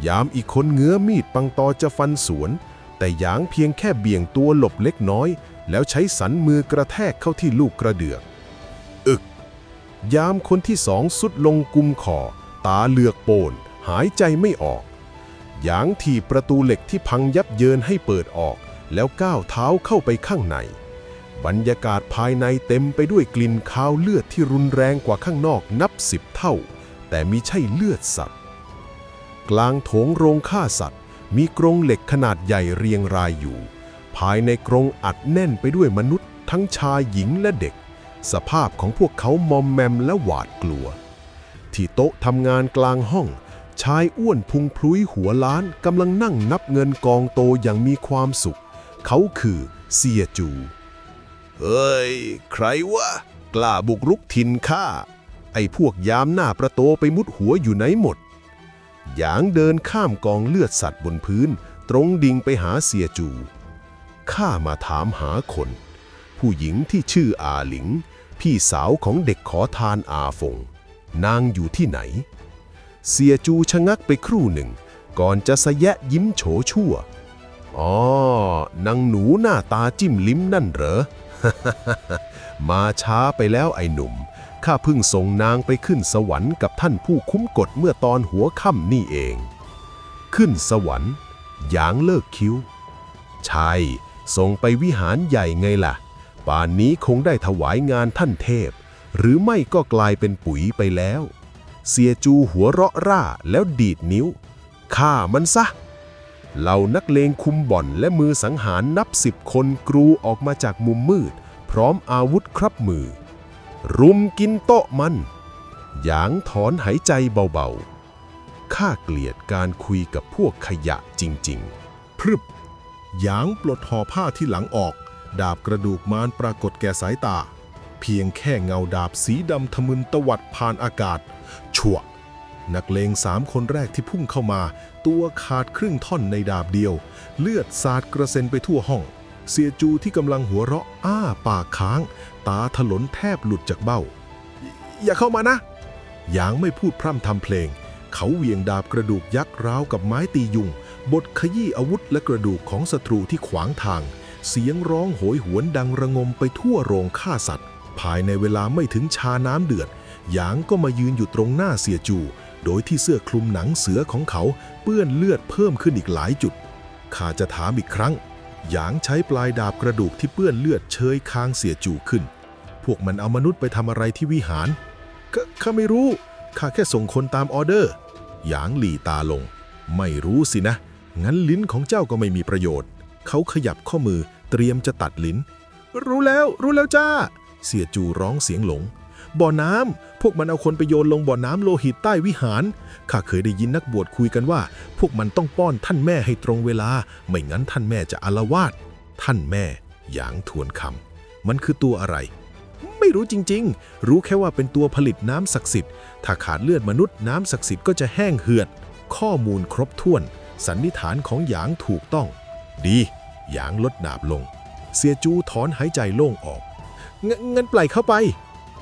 ยามอีกคนเงื้อมีดปังตอจะฟันสวน แต่หยางเพียงแค่เบี่ยงตัวหลบเล็กน้อย แล้วใช้สันมือกระแทกเข้าที่ลูกกระเดือกยามคนที่สองสุดลงกุมคอตาเหลือกโปนหายใจไม่ออกหยางถีบประตูเหล็กที่พังยับเยินให้เปิดออกแล้วก้าวเท้าเข้าไปข้างในบรรยากาศภายในเต็มไปด้วยกลิ่นคาวเลือดที่รุนแรงกว่าข้างนอกนับ10 เท่าแต่มิใช่เลือดสัตว์กลางโถงโรงฆ่าสัตว์มีกรงเหล็กขนาดใหญ่เรียงรายอยู่ภายในกรงอัดแน่นไปด้วยมนุษย์ทั้งชายหญิงและเด็กสภาพของพวกเขามอมแมมและหวาดกลัวที่โต๊ะทำงานกลางห้องชายอ้วนพุงพลุยหัวล้านกำลังนั่งนับเงินกองโตอย่างมีความสุขเขาคือเสียจูเฮ้ยใครวะกล้าบุกรุกถิ่นข้าไอ้พวกยามหน้าประโตไปมุดหัวอยู่ไหนหมดหยางเดินข้ามกองเลือดสัตว์บนพื้นตรงดิ่งไปหาเสียจูข้ามาถามหาคนผู้หญิงที่ชื่ออาหลิงพี่สาวของเด็กขอทานอาฟงนางอยู่ที่ไหนเสียจูชะงักไปครู่หนึ่งก่อนจะสะแยะยิ้มโฉชั่วอ๋อนางหนูหน้าตาจิ้มลิ้มนั่นเหรอ มาช้าไปแล้วไอ้หนุ่มข้าเพิ่งส่งนางไปขึ้นสวรรค์กับท่านผู้คุ้มกฎเมื่อตอนหัวค่ำนี่เองขึ้นสวรรค์หยางเลิกคิ้วใช่ส่งไปวิหารใหญ่ไงล่ะป่านนี้คงได้ถวายงานท่านเทพหรือไม่ก็กลายเป็นปุ๋ยไปแล้วเสียจูหัวเราะร่าแล้วดีดนิ้วฆ่ามันซะเหล่านักเลงคุมบ่อนและมือสังหารนับ10 คนกรูออกมาจากมุมมืดพร้อมอาวุธครับมือรุมกินโต๊ะมันหยางถอนหายใจเบาๆข้าเกลียดการคุยกับพวกขยะจริงๆพรึบหยางปลดห่อผ้าที่หลังออกดาบกระดูกมารปรากฏแก่สายตาเพียงแค่เงาดาบสีดำทะมึนตวัดผ่านอากาศชั่วนักเลง3 คนแรกที่พุ่งเข้ามาตัวขาดครึ่งท่อนในดาบเดียวเลือดสาดกระเซ็นไปทั่วห้องเสียจูที่กำลังหัวเราะอ้าปากค้างตาถลนแทบหลุดจากเบ้าอย่าเข้ามานะหยางไม่พูดพร่ำทำเพลงเขาเหวี่ยงดาบกระดูกยักษ์ราวกับไม้ตียุงบดขยี้อาวุธและกระดูกของศัตรูที่ขวางทางเสียงร้องโหยหวนดังระงมไปทั่วโรงฆ่าสัตว์ภายในเวลาไม่ถึงชาน้ำเดือดหยางก็มายืนอยู่ตรงหน้าเสียจูโดยที่เสื้อคลุมหนังเสือของเขาเปื้อนเลือดเพิ่มขึ้นอีกหลายจุดข้าจะถามอีกครั้งหยางใช้ปลายดาบกระดูกที่เปื้อนเลือดเชยคางเสียจูขึ้นพวกมันเอามนุษย์ไปทำอะไรที่วิหารข้าไม่รู้ข้าแค่ส่งคนตามออเดอร์หยางหลีตาลงไม่รู้สินะงั้นลิ้นของเจ้าก็ไม่มีประโยชน์เขาขยับข้อมือเตรียมจะตัดลิ้นรู้แล้วจ้าเสียจูร้องเสียงหลงบ่อน้ำพวกมันเอาคนไปโยนลงบ่อน้ำโลหิตใต้วิหารข้าเคยได้ยินนักบวชคุยกันว่าพวกมันต้องป้อนท่านแม่ให้ตรงเวลาไม่งั้นท่านแม่จะอาละวาดท่านแม่หยางทวนคำมันคือตัวอะไรไม่รู้จริงๆรู้แค่ว่าเป็นตัวผลิตน้ำศักดิ์สิทธิ์ถ้าขาดเลือดมนุษย์น้ำศักดิ์สิทธิ์ก็จะแห้งเหือดข้อมูลครบถ้วนสันนิษฐานของหยางถูกต้องดีหยางลดดาบลงเสียจูถอนหายใจโล่งออกงั้นปล่อยเข้าไป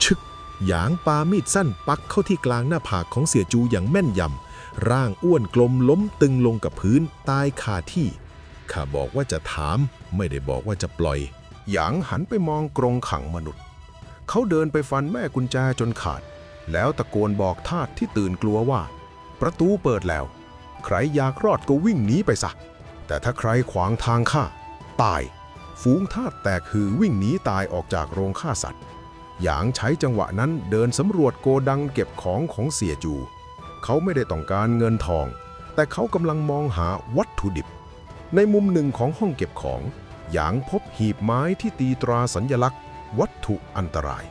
ชึกหยางปามีดสั้นปักเข้าที่กลางหน้าผากของเสียจูอย่างแม่นยำร่างอ้วนกลมล้มตึงลงกับพื้นตายคาที่ข้าบอกว่าจะถามไม่ได้บอกว่าจะปล่อยหยางหันไปมองกรงขังมนุษย์เขาเดินไปฟันแม่กุญแจจนขาดแล้วตะโกนบอกทาสที่ตื่นกลัวว่าประตูเปิดแล้วใครอยากรอดก็วิ่งหนีไปซะแต่ถ้าใครขวางทางข้าตายฝูงทาสแตกฮือวิ่งหนีตายออกจากโรงฆ่าสัตว์หยางใช้จังหวะนั้นเดินสำรวจโกดังเก็บของเสียจูเขาไม่ได้ต้องการเงินทองแต่เขากำลังมองหาวัตถุดิบในมุมหนึ่งของห้องเก็บของหยางพบหีบไม้ที่ตีตราสัญลักษณ์วัตถุอันตราย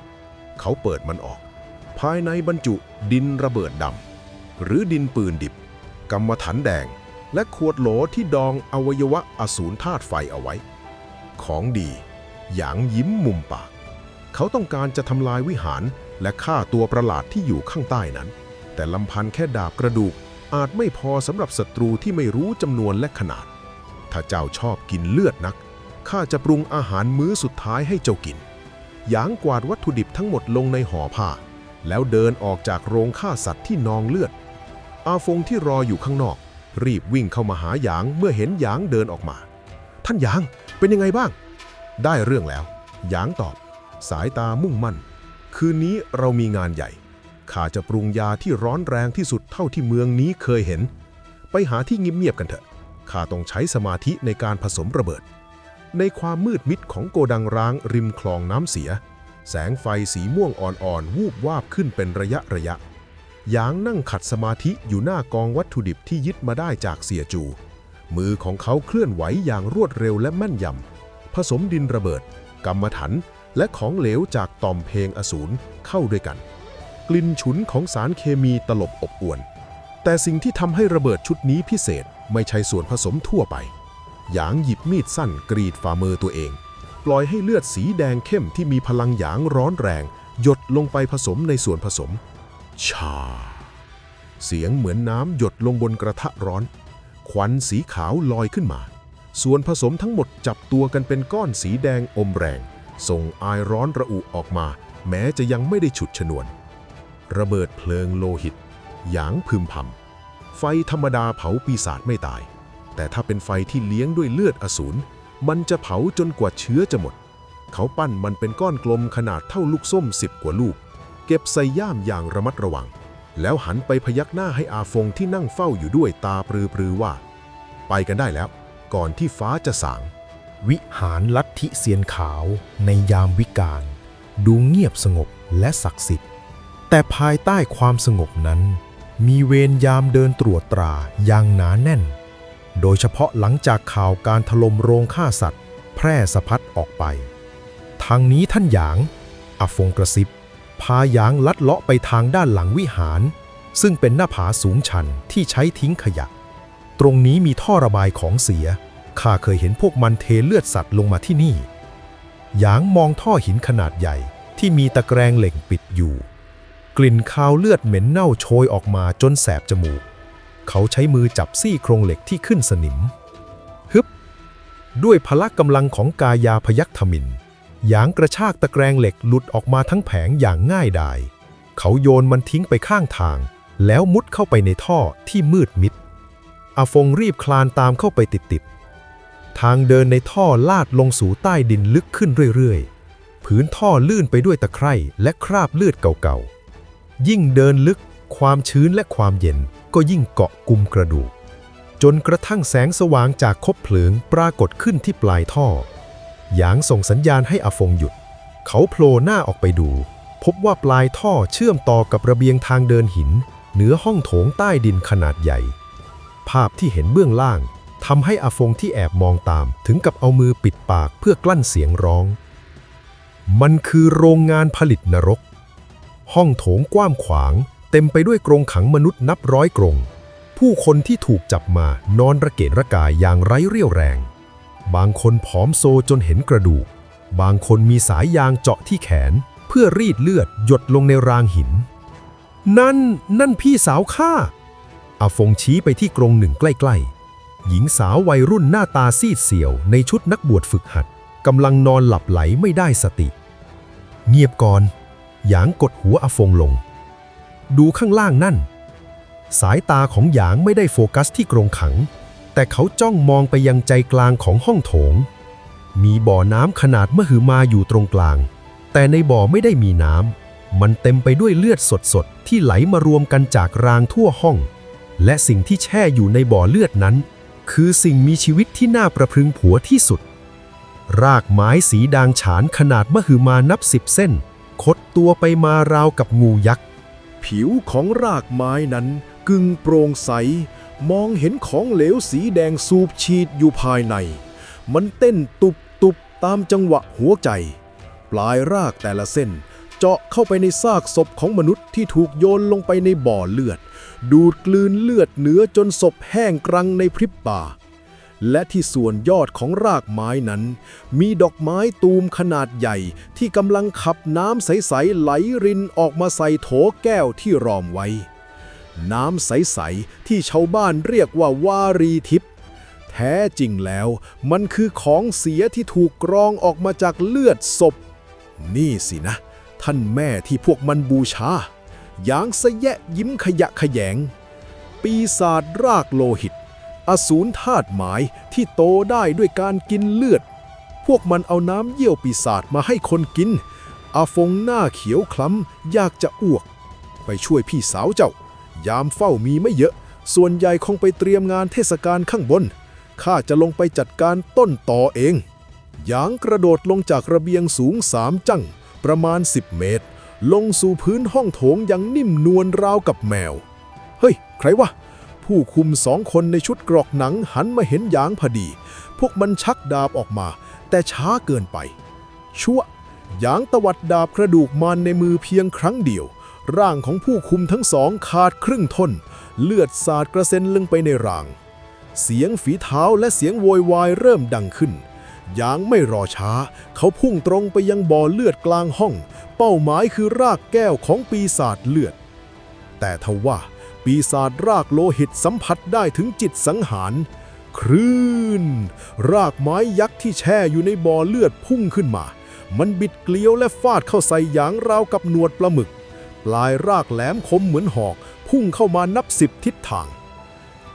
เขาเปิดมันออกภายในบรรจุดินระเบิดดำหรือดินปืนดิบกำมะถันแดงและขวดโหลที่ดองอวัยวะอสูรธาตุไฟเอาไว้ของดีหยางยิ้มมุมปากเขาต้องการจะทำลายวิหารและฆ่าตัวประหลาดที่อยู่ข้างใต้นั้นแต่ลำพันแค่ดาบกระดูก อาจไม่พอสำหรับศัตรูที่ไม่รู้จำนวนและขนาดถ้าเจ้าชอบกินเลือดนักข้าจะปรุงอาหารมื้อสุดท้ายให้เจ้ากินหยางกวาดวัตถุดิบทั้งหมดลงในห่อผ้าแล้วเดินออกจากโรงฆ่าสัตว์ที่นองเลือดอาฟงที่รออยู่ข้างนอกรีบวิ่งเข้ามาหาหยางเมื่อเห็นหยางเดินออกมาท่านหยางเป็นยังไงบ้างได้เรื่องแล้วหยางตอบสายตามุ่งมั่นคืนนี้เรามีงานใหญ่ข้าจะปรุงยาที่ร้อนแรงที่สุดเท่าที่เมืองนี้เคยเห็นไปหาที่เงียบๆกันเถอะข้าต้องใช้สมาธิในการผสมระเบิดในความมืดมิดของโกดังร้างริมคลองน้ำเสียแสงไฟสีม่วงอ่อนๆวูบวาบขึ้นเป็นระยะหยางนั่งขัดสมาธิอยู่หน้ากองวัตถุดิบที่ยึดมาได้จากเสียจูมือของเขาเคลื่อนไหวอย่างรวดเร็วและแม่นยำผสมดินระเบิดกำมะถันและของเหลวจากต่อมเพลงอสูรเข้าด้วยกันกลิ่นฉุนของสารเคมีตลบอบอวนแต่สิ่งที่ทำให้ระเบิดชุดนี้พิเศษไม่ใช่ส่วนผสมทั่วไปหยางหยิบมีดสั้นกรีดฝ่ามือตัวเองปล่อยให้เลือดสีแดงเข้มที่มีพลังหยางร้อนแรงหยดลงไปผสมในส่วนผสมชาเสียงเหมือนน้ำหยดลงบนกระทะร้อนควันสีขาวลอยขึ้นมาส่วนผสมทั้งหมดจับตัวกันเป็นก้อนสีแดงอมแรงส่งอายร้อนระอุออกมาแม้จะยังไม่ได้ฉุดฉนวนระเบิดเพลิงโลหิตหยางพึมพำไฟธรรมดาเผาปีศาจไม่ตายแต่ถ้าเป็นไฟที่เลี้ยงด้วยเลือดอสูรมันจะเผาจนกว่าเชื้อจะหมดเขาปั้นมันเป็นก้อนกลมขนาดเท่าลูกส้ม10 กว่าลูกเก็บใส่ย่ามอย่างระมัดระวังแล้วหันไปพยักหน้าให้อาฟงที่นั่งเฝ้าอยู่ด้วยตาปรือว่าไปกันได้แล้วก่อนที่ฟ้าจะสางวิหารลัทธิเซียนขาวในยามวิกาลดูเงียบสงบและศักดิ์สิทธิ์แต่ภายใต้ความสงบนั้นมีเวรยามเดินตรวจตราอย่างหนาแน่นโดยเฉพาะหลังจากข่าวการถล่มโรงฆ่าสัตว์แพร่สะพัดออกไปทางนี้ท่านหยางอาฟงกระซิบพาหยางลัดเลาะไปทางด้านหลังวิหารซึ่งเป็นหน้าผาสูงชันที่ใช้ทิ้งขยะตรงนี้มีท่อระบายของเสียข้าเคยเห็นพวกมันเทเลือดสัตว์ลงมาที่นี่หยางมองท่อหินขนาดใหญ่ที่มีตะแกรงเหล็กปิดอยู่กลิ่นคาวเลือดเหม็นเน่าโชยออกมาจนแสบจมูกเขาใช้มือจับซี่โครงเหล็กที่ขึ้นสนิมฮึบด้วยพละกำลังของกายาพยัคฆ์ทมิฬหยางกระชากตะแกรงเหล็กหลุดออกมาทั้งแผงอย่างง่ายดายเขาโยนมันทิ้งไปข้างทางแล้วมุดเข้าไปในท่อที่มืดมิดอาฟงรีบคลานตามเข้าไปติดทางเดินในท่อลาดลงสู่ใต้ดินลึกขึ้นเรื่อยๆผืนท่อลื่นไปด้วยตะไคร่และคราบเลือดเก่าๆยิ่งเดินลึกความชื้นและความเย็นก็ยิ่งเกาะกุมกระดูกจนกระทั่งแสงสว่างจากคบเพลิงปรากฏขึ้นที่ปลายท่อหยางส่งสัญญาณให้อาฟงหยุดเขาโผล่หน้าออกไปดูพบว่าปลายท่อเชื่อมต่อกับระเบียงทางเดินหินเหนือห้องโถงใต้ดินขนาดใหญ่ภาพที่เห็นเบื้องล่างทำให้อาฟงที่แอบมองตามถึงกับเอามือปิดปากเพื่อกลั้นเสียงร้องมันคือโรงงานผลิตนรกห้องโถงกว้างขวางเต็มไปด้วยกรงขังมนุษย์นับร้อยกรงผู้คนที่ถูกจับมานอนระเกะระกายอย่างไร้เรี่ยวแรงบางคนผอมโซจนเห็นกระดูกบางคนมีสายยางเจาะที่แขนเพื่อรีดเลือดหยดลงในรางหินนั่นพี่สาวข้าอาฟงชี้ไปที่กรงหนึ่งใกล้ๆหญิงสาววัยรุ่นหน้าตาซีดเซียวในชุดนักบวชฝึกหัดกำลังนอนหลับไหลไม่ได้สติเงียบก่อนหยางกดหัวอาฟงลงดูข้างล่างนั่นสายตาของหยางไม่ได้โฟกัสที่กรงขังแต่เขาจ้องมองไปยังใจกลางของห้องโถงมีบ่อน้ำขนาดมหึมาอยู่ตรงกลางแต่ในบ่อไม่ได้มีน้ำมันเต็มไปด้วยเลือดสดๆที่ไหลมารวมกันจากรางทั่วห้องและสิ่งที่แช่อยู่ในบ่อเลือดนั้นคือสิ่งมีชีวิตที่น่าประพรึงผัวที่สุดรากไม้สีด่างฉานขนาดมหึมานับ10 เส้นคดตัวไปมาราวกับงูยักษ์ผิวของรากไม้นั้นกึ่งโปร่งใสมองเห็นของเหลวสีแดงสูบฉีดอยู่ภายในมันเต้นตุบตามจังหวะหัวใจปลายรากแต่ละเส้นเจาะเข้าไปในซากศพของมนุษย์ที่ถูกโยนลงไปในบ่อเลือดดูดกลืนเลือดเนื้อจนศพแห้งกรังในพริบตาและที่ส่วนยอดของรากไม้นั้นมีดอกไม้ตูมขนาดใหญ่ที่กำลังขับน้ำใสๆไหลรินออกมาใส่โถแก้วที่รอมไว้ น้ำใสๆที่ชาวบ้านเรียกว่าวารีทิพย์แท้จริงแล้วมันคือของเสียที่ถูกกรองออกมาจากเลือดศพนี่สินะท่านแม่ที่พวกมันบูชาหยางสะแยะยิ้มขยะแขยงปีศาจรากโลหิตอสูรธาตุหมายที่โตได้ด้วยการกินเลือดพวกมันเอาน้ำเยี่ยวปีศาจมาให้คนกินอาฟงหน้าเขียวคล้ำอยากจะอ้วกไปช่วยพี่สาวเจ้ายามเฝ้ามีไม่เยอะส่วนใหญ่คงไปเตรียมงานเทศกาลข้างบนข้าจะลงไปจัดการต้นต่อเองหยางกระโดดลงจากระเบียงสูง3 จั่งประมาณ10 เมตรลงสู่พื้นห้องโถงอย่างนิ่มนวลราวกับแมวเฮ้ยใครวะผู้คุม2 คนในชุดกรอกหนังหันมาเห็นหยางพอดีพวกมันชักดาบออกมาแต่ช้าเกินไปชั่วหยางตวัดดาบกระดูกมันในมือเพียงครั้งเดียวร่างของผู้คุมทั้งสองขาดครึ่งท่อนเลือดสาดกระเซ็นลงไปในร่างเสียงฝีเท้าและเสียงโวยวายเริ่มดังขึ้นหยางไม่รอช้าเขาพุ่งตรงไปยังบ่อเลือดกลางห้องเป้าหมายคือรากแก้วของปีศาจเลือดแต่ทว่าปีศาจรากโลหิตสัมผัสได้ถึงจิตสังหารคลื่นรากไม้ยักษ์ที่แช่อยู่ในบ่อเลือดพุ่งขึ้นมามันบิดเกลียวและฟาดเข้าใส่หยางราวกับหนวดปลาหมึกปลายรากแหลมคมเหมือนหอกพุ่งเข้ามานับ10 ทิศทาง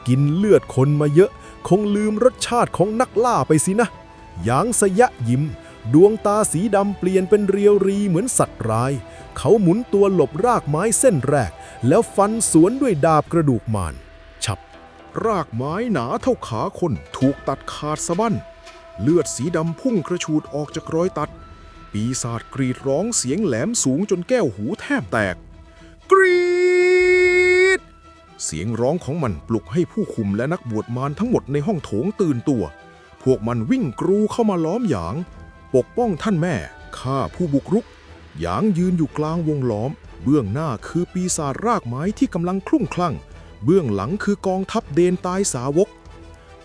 กินเลือดคนมาเยอะคงลืมรสชาติของนักล่าไปสินะหยางสยะยิ้มดวงตาสีดำเปลี่ยนเป็นเรียวรีเหมือนสัตว์ร้ายเขาหมุนตัวหลบรากไม้เส้นแรกแล้วฟันสวนด้วยดาบกระดูกมารฉับรากไม้หนาเท่าขาคนถูกตัดขาดสะบั้นเลือดสีดำพุ่งกระฉูดออกจากรอยตัดปีศาจกรีดร้องเสียงแหลมสูงจนแก้วหูแทบแตกกรีดเสียงร้องของมันปลุกให้ผู้คุมและนักบวชมารทั้งหมดในห้องโถงตื่นตัวพวกมันวิ่งกรูเข้ามาล้อมหยางปกป้องท่านแม่ฆ่าผู้บุกรุกหยางยืนอยู่กลางวงล้อมเบื้องหน้าคือปีศาจรากไม้ที่กำลังคลุ้มคลั่งเบื้องหลังคือกองทัพเดนตายสาวก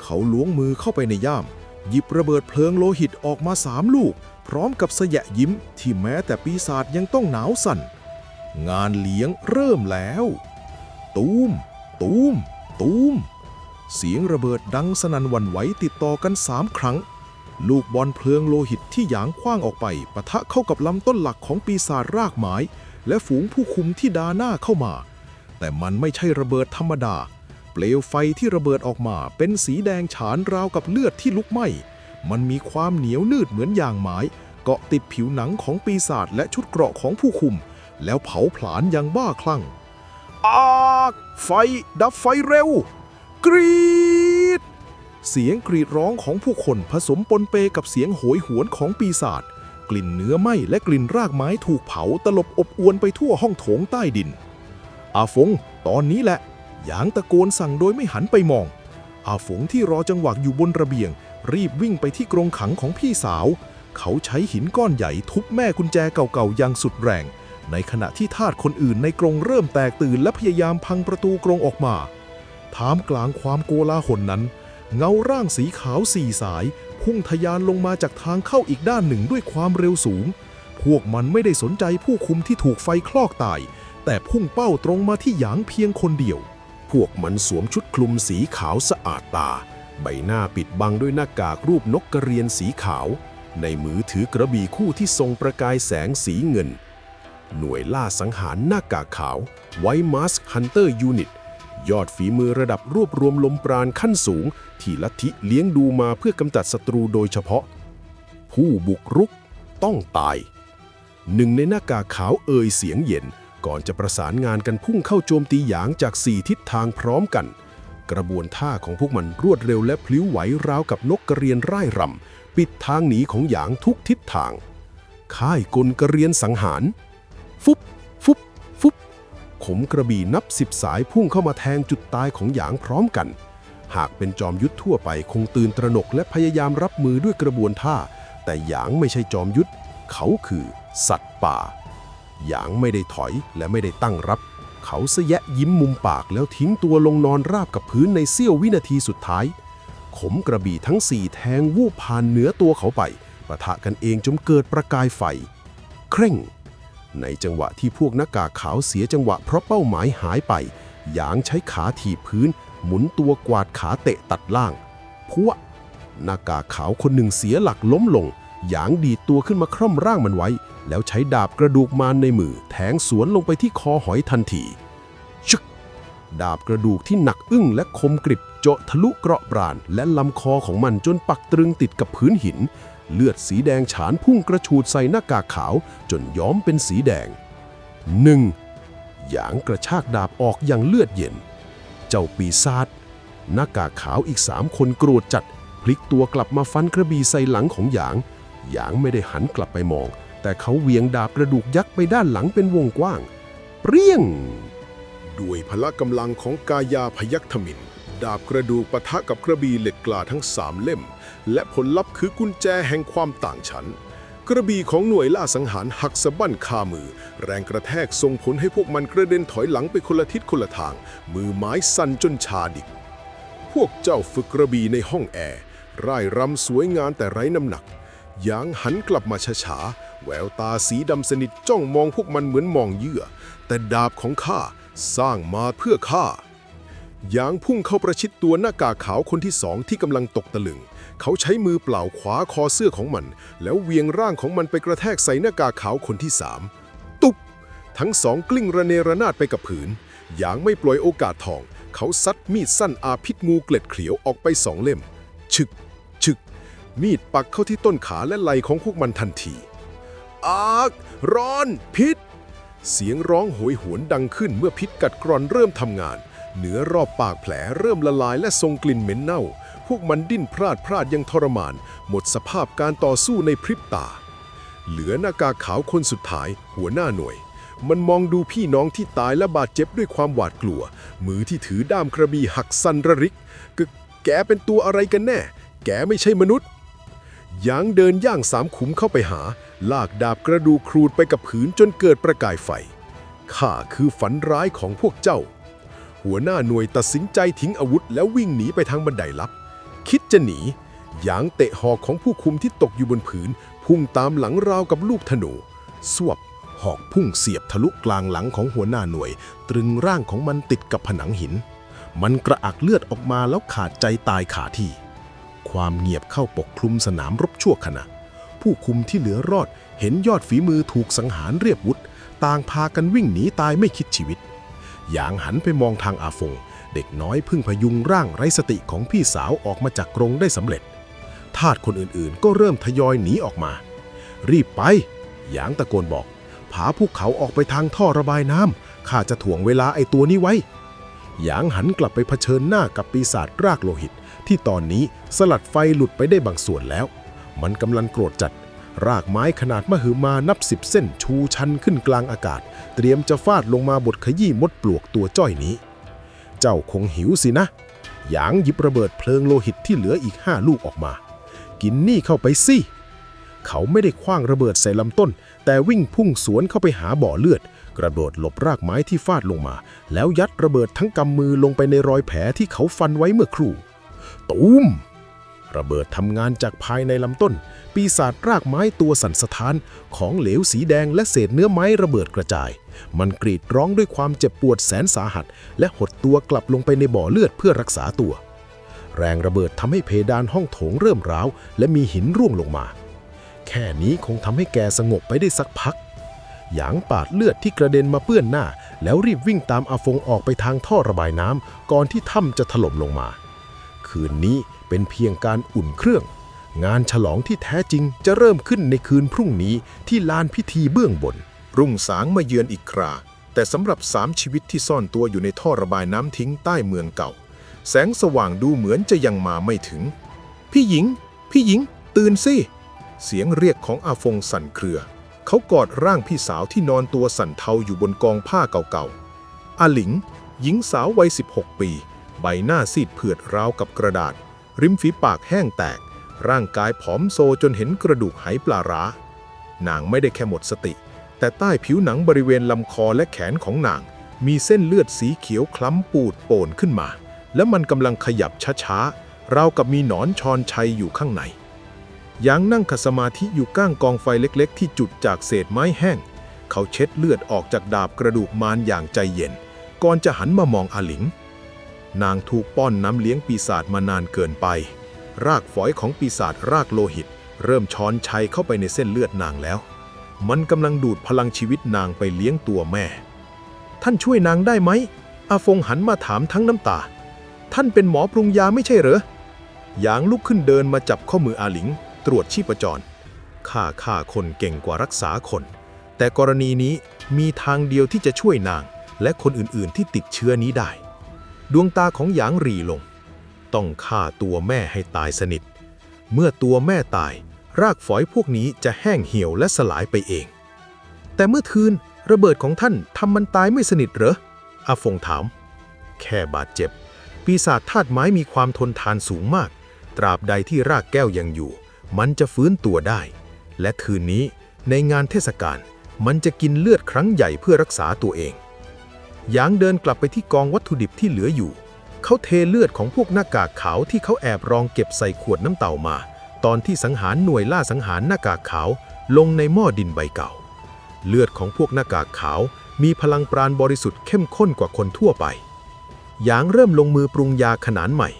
เขาล้วงมือเข้าไปในย่ามหยิบระเบิดเพลิงโลหิตออกมา3 ลูกพร้อมกับสยะยิ้มที่แม้แต่ปีศาจยังต้องหนาวสั่นงานเลี้ยงเริ่มแล้วตูมตูมตูมเสียงระเบิดดังสนั่นหวั่นไหวติดต่อกัน3 ครั้งลูกบอลเพลิงโลหิตที่หยางขว้างออกไปปะทะเข้ากับลำต้นหลักของปีศาจรากไม้และฝูงผู้คุมที่ดาหน้าเข้ามาแต่มันไม่ใช่ระเบิดธรรมดาเปลวไฟที่ระเบิดออกมาเป็นสีแดงฉานราวกับเลือดที่ลุกไหม้มันมีความเหนียวนืดเหมือนยางไม้เกาะติดผิวหนังของปีศาจและชุดเกราะของผู้คุมแล้วเผาผลาญอย่างบ้าคลั่งไฟดับไฟเร็วกรีดเสียงกรีดร้องของผู้คนผสมปนเปกับเสียงโหยหวนของปีศาจกลิ่นเนื้อไหม้และกลิ่นรากไม้ถูกเผาตลบอบอวนไปทั่วห้องโถงใต้ดินอาฟงตอนนี้แหละหยางตะโกนสั่งโดยไม่หันไปมองอาฟงที่รอจังหวะอยู่บนระเบียงรีบวิ่งไปที่กรงขังของพี่สาวเขาใช้หินก้อนใหญ่ทุบแม่กุญแจเก่าๆอย่างสุดแรงในขณะที่ทาสคนอื่นในกรงเริ่มแตกตื่นและพยายามพังประตูกรงออกมาท่ามกลางความโกลาหลนั้นเงาร่างสีขาว4 สายพุ่งทะยานลงมาจากทางเข้าอีกด้านหนึ่งด้วยความเร็วสูงพวกมันไม่ได้สนใจผู้คุมที่ถูกไฟคลอกตายแต่พุ่งเป้าตรงมาที่หยางเพียงคนเดียวพวกมันสวมชุดคลุมสีขาวสะอาดตาใบหน้าปิดบังด้วยหน้ากากรูปนกกระเรียนสีขาวในมือถือกระบี่คู่ที่ทรงประกายแสงสีเงินหน่วยล่าสังหารหน้ากากขาว White Mask Hunter Unit ยอดฝีมือระดับรวบรวมลมปราณขั้นสูงที่ลัทธิเลี้ยงดูมาเพื่อกำจัดศัตรูโดยเฉพาะผู้บุกรุกต้องตายหนึ่งในหน้ากากขาวเอ่ยเสียงเย็นก่อนจะประสานงานกันพุ่งเข้าโจมตีหยางจาก4 ทิศทางพร้อมกันกระบวนท่าของพวกมันรวดเร็วและพลิ้วไหวราวกับนกกระเรียนร่ายรำปิดทางหนีของหยางทุกทิศทางค่ายกลกระเรียนสังหารฟุบฟุบฟุบขมกระบี่นับ10 สายพุ่งเข้ามาแทงจุดตายของหยางพร้อมกันหากเป็นจอมยุทธทั่วไปคงตื่นตระหนกและพยายามรับมือด้วยกระบวนท่าแต่หยางไม่ใช่จอมยุทธเขาคือสัตว์ป่าหยางไม่ได้ถอยและไม่ได้ตั้งรับเขาสะแยะยิ้มมุมปากแล้วทิ้งตัวลงนอนราบกับพื้นในเสี้ยววินาทีสุดท้ายขมกระบี่ทั้ง4แทงวูบผ่านเหนือตัวเขาไปปะทะกันเองจนเกิดประกายไฟเคร่งในจังหวะที่พวกหน้ากากขาวเสียจังหวะเพราะเป้าหมายหายไป หยางใช้ขาถีบพื้นหมุนตัวกวาดขาเตะตัดล่างพัวหน้ากากขาวคนหนึ่งเสียหลักล้มลงหยางดีดตัวขึ้นมาคร่อมร่างมันไว้แล้วใช้ดาบกระดูกมารในมือแทงสวนลงไปที่คอหอยทันทีชึกดาบกระดูกที่หนักอึ้งและคมกริบเจาะทะลุเกราะปราณและลำคอของมันจนปักตรึงติดกับพื้นหินเลือดสีแดงฉานพุ่งกระฉูดใส่หน้ากากขาวจนย้อมเป็นสีแดงหยางกระชากดาบออกอย่างเลือดเย็นเจ้าปีศาจหน้ากากขาวอีก3 คนโกรธจัดพลิกตัวกลับมาฟันกระบี่ใส่หลังของหยางไม่ได้หันกลับไปมองแต่เขาเหวี่ยงดาบกระดูกยักษ์ไปด้านหลังเป็นวงกว้างเปรี้ยงด้วยพละกำลังของกายาพยัคฆ์ทมิฬดาบกระดูกปะทะกับกระบี่เหล็กกล้าทั้ง3 เล่มและผลลัพธ์คือกุญแจแห่งความต่างชั้นกระบี่ของหน่วยล่าสังหารหักสะบั้นคามือแรงกระแทกส่งผลให้พวกมันกระเด็นถอยหลังไปคนละทิศคนละทางมือไม้สั่นจนชาดิกพวกเจ้าฝึกกระบี่ในห้องแอร์ร่ายรำสวยงามแต่ไร้น้ำหนักหยางหันกลับมาช้าๆแววตาสีดำสนิทจ้องมองพวกมันเหมือนมองเหยื่อแต่ดาบของข้าสร้างมาเพื่อข้าหยางพุ่งเข้าประชิดตัวหน้ากากขาวคนที่2ที่กำลังตกตะลึงเขาใช้มือเปล่าขวาคอเสื้อของมันแล้วเวียงร่างของมันไปกระแทกใส่หน้ากากขาวคนที่3ตุ๊บทั้ง2กลิ้งระเนระนาดไปกับผืนหยางไม่ปล่อยโอกาสทองเขาซัดมีดสั้นอาพิษงูเกล็ดเขียวออกไป2 เล่มฉึกฉึกมีดปักเข้าที่ต้นขาและไหล่ของพวกมันทันทีอากร้อนพิษเสียงร้องโหยหวนดังขึ้นเมื่อพิษกัดกร่อนเริ่มทำงานเนื้อรอบปากแผลเริ่มละลายและทรงกลิ่นเหม็นเน่าพวกมันดิ้นพลาดยังทรมานหมดสภาพการต่อสู้ในพริบตาเหลือหน้ากากขาวคนสุดท้ายหัวหน้าหน่วยมันมองดูพี่น้องที่ตายและบาดเจ็บด้วยความหวาดกลัวมือที่ถือด้ามกระบี่หักสั่นระริกแกเป็นตัวอะไรกันแน่แกไม่ใช่มนุษย์หยางเดินย่าง3 ขุมเข้าไปหาลากดาบกระดูกครูดไปกับผืนจนเกิดประกายไฟข้าคือฝันร้ายของพวกเจ้าหัวหน้าหน่วยตัดสินใจทิ้งอาวุธแล้ววิ่งหนีไปทางบันไดลับคิดจะหนีหยางเตะหอกของผู้คุมที่ตกอยู่บนผืนพุ่งตามหลังราวกับลูกธนูสวบหอกพุ่งเสียบทะลุกลางหลังของหัวหน้าหน่วยตรึงร่างของมันติดกับผนังหินมันกระอักเลือดออกมาแล้วขาดใจตายขาที่ความเงียบเข้าปกคลุมสนามรบชั่วขณะผู้คุมที่เหลือรอดเห็นยอดฝีมือถูกสังหารเรียบวุธต่างพากันวิ่งหนีตายไม่คิดชีวิตหยางหันไปมองทางอาฟงเด็กน้อยพึ่งพยุงร่างไร้สติของพี่สาวออกมาจากกรงได้สำเร็จทาสคนอื่นๆก็เริ่มทยอยหนีออกมารีบไปหยางตะโกนบอกพาพวกเขาออกไปทางท่อระบายน้ำข้าจะถ่วงเวลาไอ้ตัวนี้ไว้หยางหันกลับไปเผชิญหน้ากับปีศาจรากโลหิตที่ตอนนี้สลัดไฟหลุดไปได้บางส่วนแล้วมันกำลังโกรธจัดรากไม้ขนาดมหึมานับ10 เส้นชูชันขึ้นกลางอากาศเตรียมจะฟาดลงมาบดขยี้มดปลวกตัวจ้อยนี้เจ้าคงหิวสินะหยางหยิบระเบิดเพลิงโลหิตที่เหลืออีก5 ลูกออกมากินนี่เข้าไปสิเขาไม่ได้ขว้างระเบิดใส่ลำต้นแต่วิ่งพุ่งสวนเข้าไปหาบ่อเลือดกระโดดหลบรากไม้ที่ฟาดลงมาแล้วยัดระเบิดทั้งกำมือลงไปในรอยแผลที่เขาฟันไว้เมื่อครู่ตูมระเบิดทำงานจากภายในลำต้นปีศาจรากไม้ตัวสั่นสะท้านของเหลวสีแดงและเศษเนื้อไม้ระเบิดกระจายมันกรีดร้องด้วยความเจ็บปวดแสนสาหัสและหดตัวกลับลงไปในบ่อเลือดเพื่อรักษาตัวแรงระเบิดทำให้เพดานห้องโถงเริ่มร้าวและมีหินร่วงลงมาแค่นี้คงทำให้แกสงบไปได้สักพักหยางปาดเลือดที่กระเด็นมาเปื้อนหน้าแล้วรีบวิ่งตามอาฟงออกไปทางท่อระบายน้ำก่อนที่ถ้ำจะถล่มลงมาคืนนี้เป็นเพียงการอุ่นเครื่องงานฉลองที่แท้จริงจะเริ่มขึ้นในคืนพรุ่งนี้ที่ลานพิธีเบื้องบนรุ่งสางมาเยือนอีกคราแต่สำหรับ3 ชีวิตที่ซ่อนตัวอยู่ในท่อระบายน้ำทิ้งใต้เมืองเก่าแสงสว่างดูเหมือนจะยังมาไม่ถึงพี่หญิงตื่นสิเสียงเรียกของอาฟงสั่นเครือเขากอดร่างพี่สาวที่นอนตัวสั่นเทาอยู่บนกองผ้าเก่าๆอาหลิงหญิงสาววัย16 ปีใบหน้าซีดเผือดราวกับกระดาษริมฝีปากแห้งแตกร่างกายผอมโซจนเห็นกระดูกไหปลาร้านางไม่ได้แค่หมดสติแต่ใต้ผิวหนังบริเวณลำคอและแขนของนางมีเส้นเลือดสีเขียวคล้ำปูดโป่นขึ้นมาและมันกำลังขยับช้าๆราวกับมีหนอนชอนชัยอยู่ข้างในหยางนั่งขัดสมาธิอยู่ก้างกองไฟเล็กๆที่จุดจากเศษไม้แห้งเขาเช็ดเลือดออกจากดาบกระดูกมารอย่างใจเย็น ก่อนจะหันมามองอาหลิงนางถูกป้อนน้ำเลี้ยงปีศาจมานานเกินไปรากฝอยของปีศาจรากโลหิตเริ่มช้อนชัยเข้าไปในเส้นเลือดนางแล้วมันกำลังดูดพลังชีวิตนางไปเลี้ยงตัวแม่ท่านช่วยนางได้ไหมอาฟงหันมาถามทั้งน้ำตาท่านเป็นหมอปรุงยาไม่ใช่เหรอหยางลุกขึ้นเดินมาจับข้อมืออาหลิงตรวจชีพจรฆ่าคนเก่งกว่ารักษาคนแต่กรณีนี้มีทางเดียวที่จะช่วยนางและคนอื่นๆที่ติดเชื้อนี้ได้ดวงตาของหยางหรี่ลงต้องฆ่าตัวแม่ให้ตายสนิทเมื่อตัวแม่ตายรากฝอยพวกนี้จะแห้งเหี่ยวและสลายไปเองแต่เมื่อคืนระเบิดของท่านทำมันตายไม่สนิทเหรออาฟงถามแค่บาดเจ็บปีศาจธาตุไม้มีความทนทานสูงมากตราบใดที่รากแก้วยังอยู่มันจะฟื้นตัวได้และคืนนี้ในงานเทศกาลมันจะกินเลือดครั้งใหญ่เพื่อรักษาตัวเองหยางเดินกลับไปที่กองวัตถุดิบที่เหลืออยู่เขาเทเลือดของพวกหน้ากากขาวที่เขาแอบรองเก็บใส่ขวดน้ำเต่ามาตอนที่สังหารหน่วยล่าสังหารหน้ากากขาวลงในหม้อดินใบเก่าเลือดของพวกหน้ากากขาวมีพลังปราณบริสุทธิ์เข้มข้นกว่าคนทั่วไปหยางเริ่มลงมือปรุงยาขนานใหม่